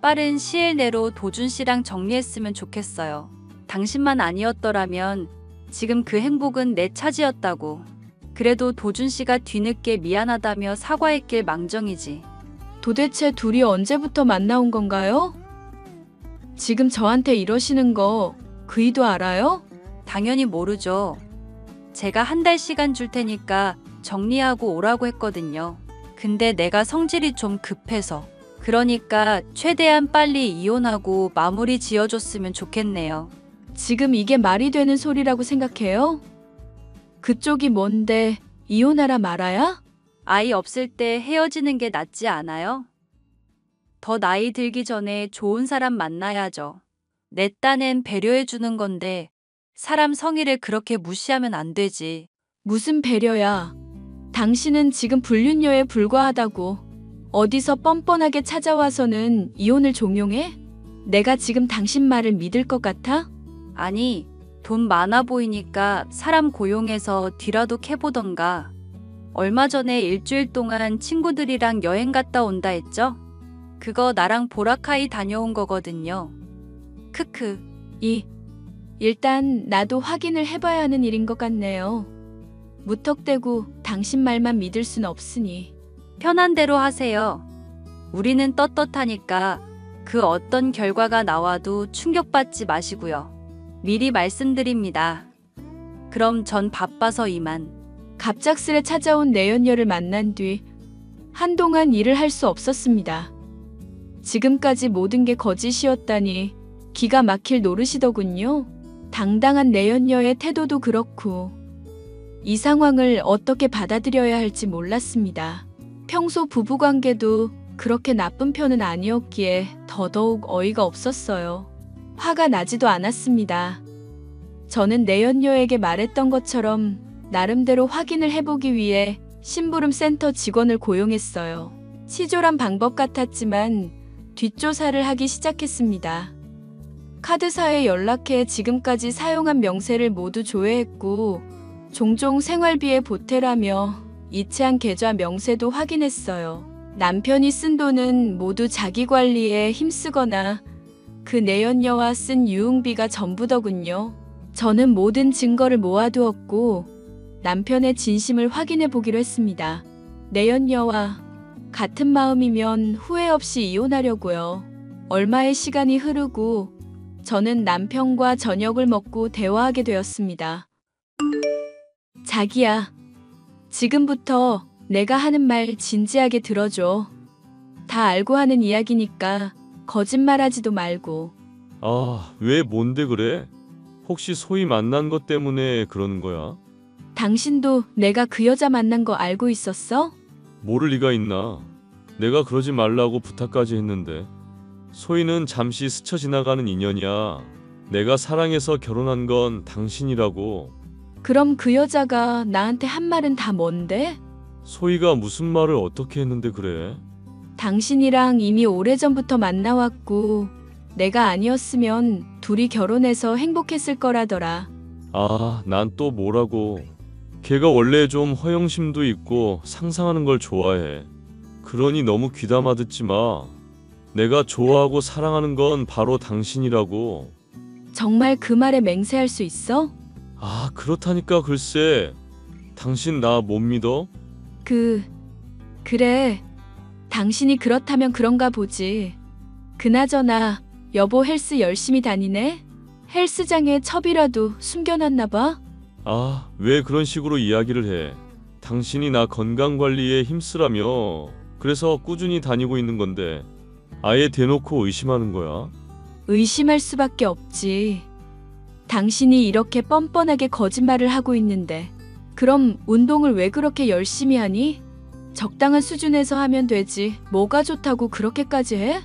빠른 시일 내로 도준 씨랑 정리했으면 좋겠어요. 당신만 아니었더라면 지금 그 행복은 내 차지였다고. 그래도 도준 씨가 뒤늦게 미안하다며 사과했길 망정이지. 도대체 둘이 언제부터 만나온 건가요? 지금 저한테 이러시는 거 그이도 알아요? 당연히 모르죠. 제가 한 달 시간 줄 테니까 정리하고 오라고 했거든요. 근데 내가 성질이 좀 급해서. 그러니까 최대한 빨리 이혼하고 마무리 지어줬으면 좋겠네요. 지금 이게 말이 되는 소리라고 생각해요? 그쪽이 뭔데 이혼하라 말아야? 아이 없을 때 헤어지는 게 낫지 않아요? 더 나이 들기 전에 좋은 사람 만나야죠. 내 딴엔 배려해 주는 건데 사람 성의를 그렇게 무시하면 안 되지. 무슨 배려야. 당신은 지금 불륜녀에 불과하다고. 어디서 뻔뻔하게 찾아와서는 이혼을 종용해? 내가 지금 당신 말을 믿을 것 같아? 아니, 돈 많아 보이니까 사람 고용해서 뒤라도 캐보던가. 얼마 전에 일주일 동안 친구들이랑 여행 갔다 온다 했죠? 그거 나랑 보라카이 다녀온 거거든요. 크크. 일단 나도 확인을 해봐야 하는 일인 것 같네요. 무턱대고 당신 말만 믿을 순 없으니. 편한 대로 하세요. 우리는 떳떳하니까 그 어떤 결과가 나와도 충격받지 마시고요. 미리 말씀드립니다. 그럼 전 바빠서 이만. 갑작스레 찾아온 내연녀를 만난 뒤 한동안 일을 할 수 없었습니다. 지금까지 모든 게 거짓이었다니 기가 막힐 노릇이더군요. 당당한 내연녀의 태도도 그렇고 이 상황을 어떻게 받아들여야 할지 몰랐습니다. 평소 부부관계도 그렇게 나쁜 편은 아니었기에 더더욱 어이가 없었어요. 화가 나지도 않았습니다. 저는 내연녀에게 말했던 것처럼 나름대로 확인을 해보기 위해 심부름 센터 직원을 고용했어요. 치졸한 방법 같았지만 뒷조사를 하기 시작했습니다. 카드사에 연락해 지금까지 사용한 명세를 모두 조회했고 종종 생활비에 보태라며 이체한 계좌 명세도 확인했어요. 남편이 쓴 돈은 모두 자기 관리에 힘쓰거나 그 내연녀와 쓴 유흥비가 전부더군요. 저는 모든 증거를 모아두었고 남편의 진심을 확인해 보기로 했습니다. 내연녀와 같은 마음이면 후회 없이 이혼하려고요. 얼마의 시간이 흐르고 저는 남편과 저녁을 먹고 대화하게 되었습니다. 자기야, 지금부터 내가 하는 말 진지하게 들어줘. 다 알고 하는 이야기니까 거짓말하지도 말고. 아, 왜 뭔데 그래? 혹시 소희 만난 것 때문에 그러는 거야? 당신도 내가 그 여자 만난 거 알고 있었어? 모를 리가 있나? 내가 그러지 말라고 부탁까지 했는데. 소희는 잠시 스쳐 지나가는 인연이야. 내가 사랑해서 결혼한 건 당신이라고. 그럼 그 여자가 나한테 한 말은 다 뭔데? 소희가 무슨 말을 어떻게 했는데 그래? 당신이랑 이미 오래전부터 만나왔고 내가 아니었으면 둘이 결혼해서 행복했을 거라더라. 아, 난 또 뭐라고. 걔가 원래 좀 허영심도 있고 상상하는 걸 좋아해. 그러니 너무 귀담아 듣지 마. 내가 좋아하고 사랑하는 건 바로 당신이라고. 정말 그 말에 맹세할 수 있어? 아, 그렇다니까 글쎄. 당신 나 못 믿어? 그래. 당신이 그렇다면 그런가 보지. 그나저나 여보 헬스 열심히 다니네? 헬스장에 첩이라도 숨겨놨나 봐? 아, 왜 그런 식으로 이야기를 해? 당신이 나 건강관리에 힘쓰라며. 그래서 꾸준히 다니고 있는 건데 아예 대놓고 의심하는 거야? 의심할 수밖에 없지. 당신이 이렇게 뻔뻔하게 거짓말을 하고 있는데 그럼 운동을 왜 그렇게 열심히 하니? 적당한 수준에서 하면 되지. 뭐가 좋다고 그렇게까지 해?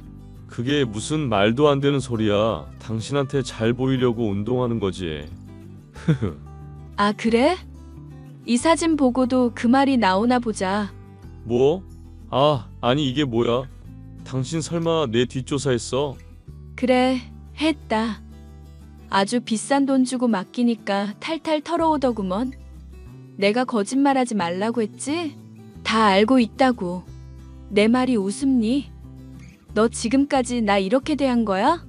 그게 무슨 말도 안 되는 소리야. 당신한테 잘 보이려고 운동하는 거지. 아, 그래? 이 사진 보고도 그 말이 나오나 보자. 뭐? 아, 아니 이게 뭐야? 당신 설마 내 뒷조사했어? 그래, 했다. 아주 비싼 돈 주고 맡기니까 탈탈 털어오더구먼. 내가 거짓말하지 말라고 했지? 다 알고 있다고. 내 말이 우습니? 너 지금까지 나 이렇게 대한 거야?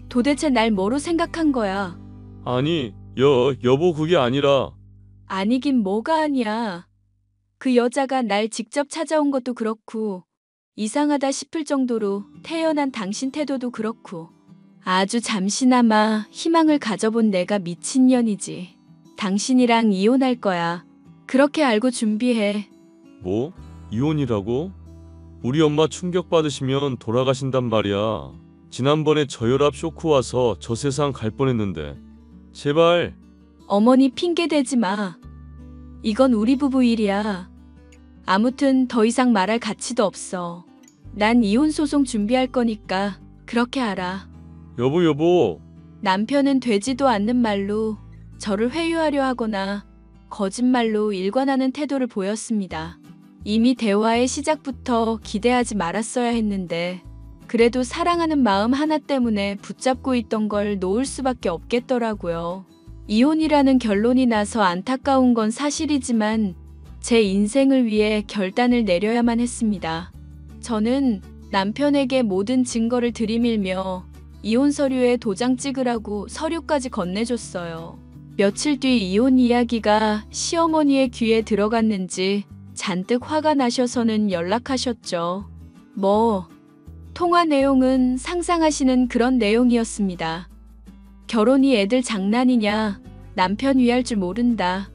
도대체 날 뭐로 생각한 거야? 아니, 여보 그게 아니라. 아니긴 뭐가 아니야. 그 여자가 날 직접 찾아온 것도 그렇고 이상하다 싶을 정도로 태연한 당신 태도도 그렇고 아주 잠시나마 희망을 가져본 내가 미친년이지. 당신이랑 이혼할 거야. 그렇게 알고 준비해. 뭐? 이혼이라고? 우리 엄마 충격받으시면 돌아가신단 말이야. 지난번에 저혈압 쇼크 와서 저 세상 갈 뻔했는데. 제발. 어머니 핑계 대지 마. 이건 우리 부부 일이야. 아무튼 더 이상 말할 가치도 없어. 난 이혼 소송 준비할 거니까 그렇게 알아. 여보. 남편은 되지도 않는 말로 저를 회유하려 하거나 거짓말로 일관하는 태도를 보였습니다. 이미 대화의 시작부터 기대하지 말았어야 했는데 그래도 사랑하는 마음 하나 때문에 붙잡고 있던 걸 놓을 수밖에 없겠더라고요. 이혼이라는 결론이 나서 안타까운 건 사실이지만 제 인생을 위해 결단을 내려야만 했습니다. 저는 남편에게 모든 증거를 들이밀며 이혼 서류에 도장 찍으라고 서류까지 건네줬어요. 며칠 뒤 이혼 이야기가 시어머니의 귀에 들어갔는지 잔뜩 화가 나셔서는 연락하셨죠. 통화 내용은 상상하시는 그런 내용이었습니다. 결혼이 애들 장난이냐, 남편 위할 줄 모른다,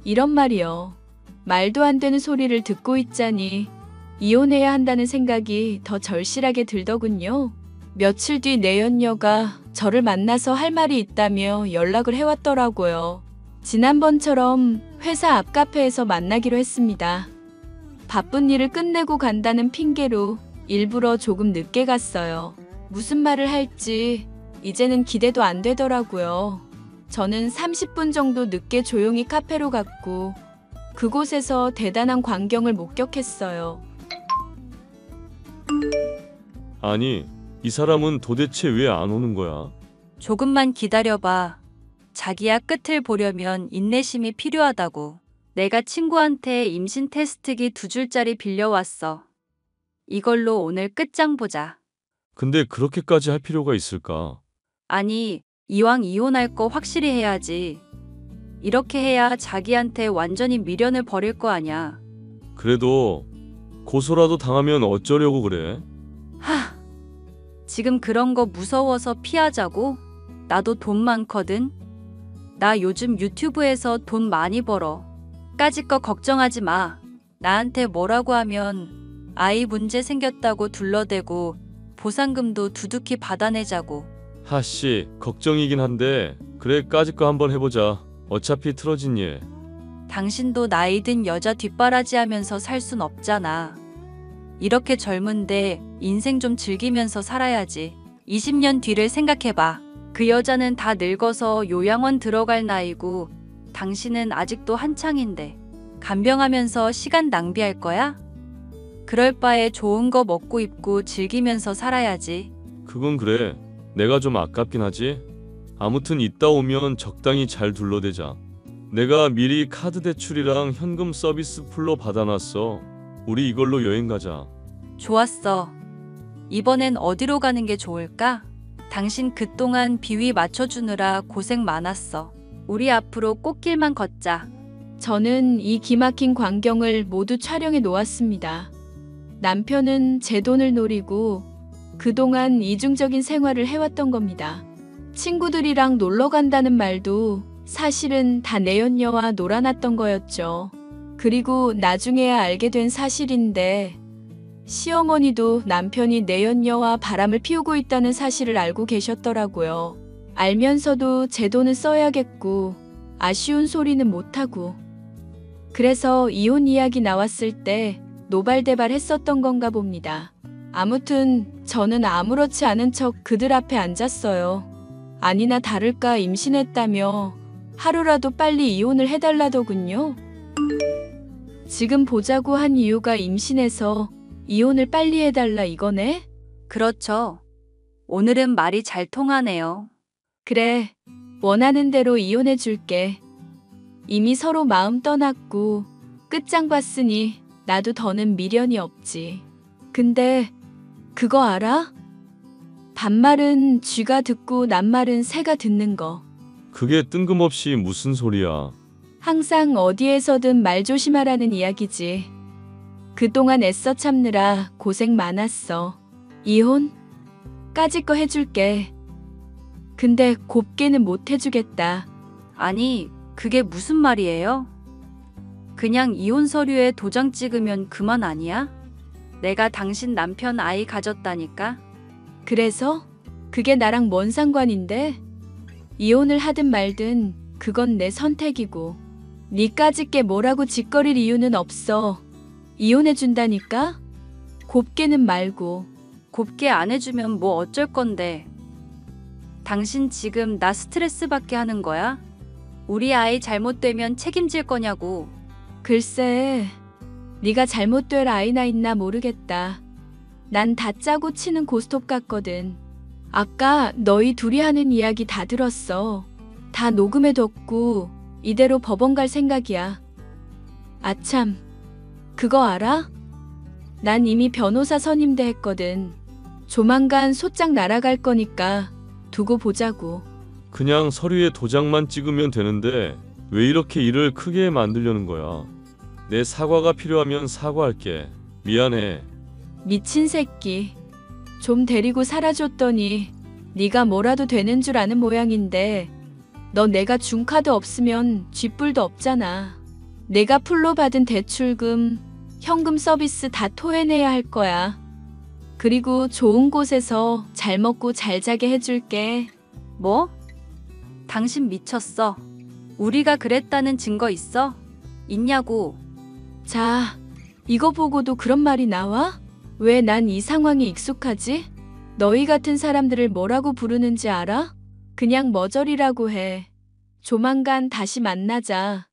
이런 말이요. 말도 안 되는 소리를 듣고 있자니 이혼해야 한다는 생각이 더 절실하게 들더군요. 며칠 뒤 내연녀가 저를 만나서 할 말이 있다며 연락을 해왔더라고요. 지난번처럼 회사 앞 카페에서 만나기로 했습니다. 바쁜 일을 끝내고 간다는 핑계로 일부러 조금 늦게 갔어요. 무슨 말을 할지 이제는 기대도 안 되더라고요. 저는 30분 정도 늦게 조용히 카페로 갔고 그곳에서 대단한 광경을 목격했어요. 아니, 이 사람은 도대체 왜 안 오는 거야? 조금만 기다려봐. 자기야, 끝을 보려면 인내심이 필요하다고. 내가 친구한테 임신 테스트기 2줄짜리 빌려왔어. 이걸로 오늘 끝장 보자. 근데 그렇게까지 할 필요가 있을까? 아니, 이왕 이혼할 거 확실히 해야지. 이렇게 해야 자기한테 완전히 미련을 버릴 거 아냐. 그래도 고소라도 당하면 어쩌려고 그래? 지금 그런 거 무서워서 피하자고? 나도 돈 많거든. 나 요즘 유튜브에서 돈 많이 벌어. 까짓 거 걱정하지 마. 나한테 뭐라고 하면 아이 문제 생겼다고 둘러대고 보상금도 두둑히 받아내자고. 하씨, 걱정이긴 한데 그래, 까짓 거 한번 해보자. 어차피 틀어진 일. 당신도 나이 든 여자 뒷바라지하면서 살 순 없잖아. 이렇게 젊은데 인생 좀 즐기면서 살아야지. 20년 뒤를 생각해봐. 그 여자는 다 늙어서 요양원 들어갈 나이고 당신은 아직도 한창인데 간병하면서 시간 낭비할 거야? 그럴 바에 좋은 거 먹고 입고 즐기면서 살아야지. 그건 그래. 내가 좀 아깝긴 하지. 아무튼 이따 오면 적당히 잘 둘러대자. 내가 미리 카드 대출이랑 현금 서비스 풀로 받아놨어. 우리 이걸로 여행 가자. 좋았어. 이번엔 어디로 가는 게 좋을까? 당신 그동안 비위 맞춰주느라 고생 많았어. 우리 앞으로 꽃길만 걷자. 저는 이 기막힌 광경을 모두 촬영해 놓았습니다. 남편은 제 돈을 노리고 그동안 이중적인 생활을 해왔던 겁니다. 친구들이랑 놀러 간다는 말도 사실은 다 내연녀와 놀아놨던 거였죠. 그리고 나중에야 알게 된 사실인데 시어머니도 남편이 내연녀와 바람을 피우고 있다는 사실을 알고 계셨더라고요. 알면서도 제 돈을 써야겠고 아쉬운 소리는 못하고 그래서 이혼 이야기 나왔을 때 노발대발 했었던 건가 봅니다. 아무튼 저는 아무렇지 않은 척 그들 앞에 앉았어요. 아니나 다를까 임신했다며 하루라도 빨리 이혼을 해달라더군요. 지금 보자고 한 이유가 임신해서 이혼을 빨리 해달라 이거네? 그렇죠. 오늘은 말이 잘 통하네요. 그래, 원하는 대로 이혼해 줄게. 이미 서로 마음 떠났고 끝장 봤으니 나도 더는 미련이 없지. 근데 그거 알아? 반말은 쥐가 듣고 낱말은 새가 듣는 거. 그게 뜬금없이 무슨 소리야. 항상 어디에서든 말 조심하라는 이야기지. 그동안 애써 참느라 고생 많았어. 이혼? 까짓 거 해줄게. 근데 곱게는 못 해주겠다. 아니, 그게 무슨 말이에요? 그냥 이혼 서류에 도장 찍으면 그만 아니야? 내가 당신 남편 아이 가졌다니까? 그래서? 그게 나랑 뭔 상관인데? 이혼을 하든 말든 그건 내 선택이고 니까짓 게 뭐라고 짓거릴 이유는 없어. 이혼해준다니까? 곱게는 말고. 곱게 안 해주면 뭐 어쩔 건데. 당신 지금 나 스트레스 받게 하는 거야? 우리 아이 잘못되면 책임질 거냐고. 글쎄, 네가 잘못될 아이나 있나 모르겠다. 난 다 짜고 치는 고스톱 같거든. 아까 너희 둘이 하는 이야기 다 들었어. 다 녹음해뒀고 이대로 법원 갈 생각이야. 아참, 그거 알아? 난 이미 변호사 선임대 했거든. 조만간 소장 날아갈 거니까 두고 보자고. 그냥 서류에 도장만 찍으면 되는데 왜 이렇게 일을 크게 만들려는 거야? 내 사과가 필요하면 사과할게. 미안해. 미친 새끼. 좀 데리고 살아줬더니 네가 뭐라도 되는 줄 아는 모양인데 너 내가 준 카드 없으면 쥐뿔도 없잖아. 내가 풀로 받은 대출금, 현금 서비스 다 토해내야 할 거야. 그리고 좋은 곳에서 잘 먹고 잘 자게 해줄게. 뭐? 당신 미쳤어. 우리가 그랬다는 증거 있어? 있냐고. 자, 이거 보고도 그런 말이 나와? 왜 난 이 상황이 익숙하지? 너희 같은 사람들을 뭐라고 부르는지 알아? 그냥 머저리라고 해. 조만간 다시 만나자.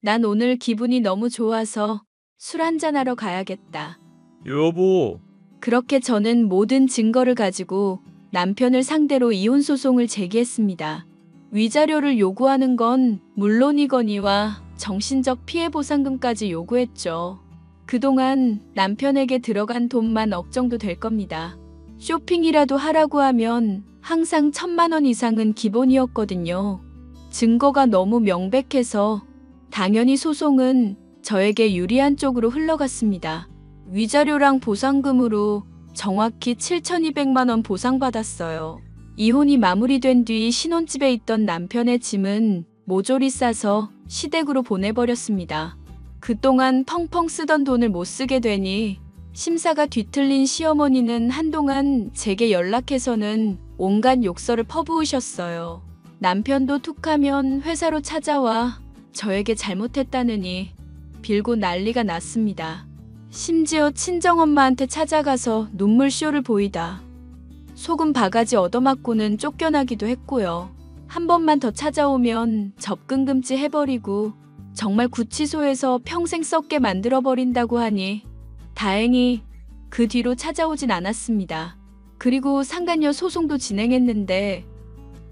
난 오늘 기분이 너무 좋아서 술 한잔하러 가야겠다. 여보. 그렇게 저는 모든 증거를 가지고 남편을 상대로 이혼 소송을 제기했습니다. 위자료를 요구하는 건 물론이거니와 정신적 피해 보상금까지 요구했죠. 그동안 남편에게 들어간 돈만 억 정도 될 겁니다. 쇼핑이라도 하라고 하면 항상 1,000만 원 이상은 기본이었거든요. 증거가 너무 명백해서 당연히 소송은 저에게 유리한 쪽으로 흘러갔습니다. 위자료랑 보상금으로 정확히 7,200만 원 보상받았어요. 이혼이 마무리된 뒤 신혼집에 있던 남편의 짐은 모조리 싸서 시댁으로 보내버렸습니다. 그동안 펑펑 쓰던 돈을 못 쓰게 되니 심사가 뒤틀린 시어머니는 한동안 제게 연락해서는 온갖 욕설을 퍼부으셨어요. 남편도 툭하면 회사로 찾아와 저에게 잘못했다느니 빌고 난리가 났습니다. 심지어 친정엄마한테 찾아가서 눈물쇼를 보이다 소금 바가지 얻어맞고는 쫓겨나기도 했고요. 한 번만 더 찾아오면 접근금지 해버리고 정말 구치소에서 평생 썩게 만들어버린다고 하니 다행히 그 뒤로 찾아오진 않았습니다. 그리고 상간녀 소송도 진행했는데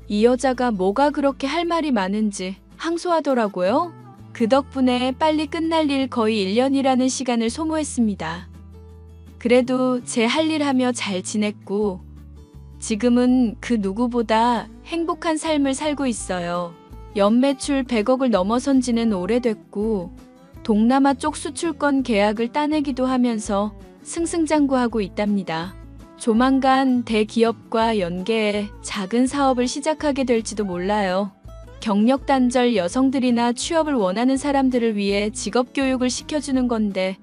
이 여자가 뭐가 그렇게 할 말이 많은지 항소하더라고요. 그 덕분에 빨리 끝날 일 거의 1년이라는 시간을 소모했습니다. 그래도 제 할 일 하며 잘 지냈고 지금은 그 누구보다 행복한 삶을 살고 있어요. 연매출 100억을 넘어선 지는 오래됐고 동남아 쪽 수출권 계약을 따내기도 하면서 승승장구하고 있답니다. 조만간 대기업과 연계해 작은 사업을 시작하게 될지도 몰라요. 경력 단절 여성들이나 취업을 원하는 사람들을 위해 직업교육을 시켜주는 건데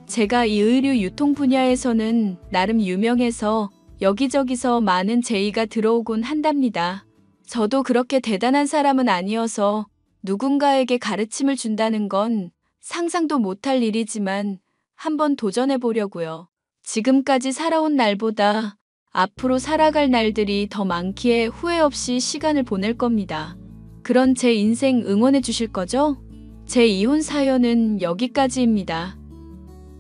제가 이 의류 유통 분야에서는 나름 유명해서 여기저기서 많은 제의가 들어오곤 한답니다. 저도 그렇게 대단한 사람은 아니어서 누군가에게 가르침을 준다는 건 상상도 못할 일이지만 한번 도전해 보려고요. 지금까지 살아온 날보다 앞으로 살아갈 날들이 더 많기에 후회 없이 시간을 보낼 겁니다. 그런 제 인생 응원해 주실 거죠? 제 이혼 사연은 여기까지입니다.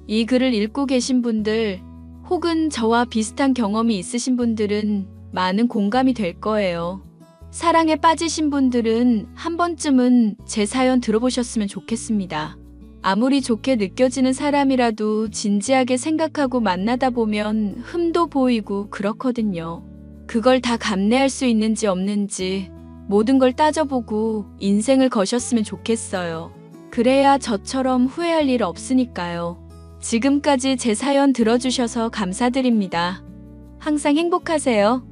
이 글을 읽고 계신 분들 혹은 저와 비슷한 경험이 있으신 분들은 많은 공감이 될 거예요. 사랑에 빠지신 분들은 한 번쯤은 제 사연 들어보셨으면 좋겠습니다. 아무리 좋게 느껴지는 사람이라도 진지하게 생각하고 만나다 보면 흠도 보이고 그렇거든요. 그걸 다 감내할 수 있는지 없는지 모든 걸 따져보고 인생을 거셨으면 좋겠어요. 그래야 저처럼 후회할 일 없으니까요. 지금까지 제 사연 들어주셔서 감사드립니다. 항상 행복하세요.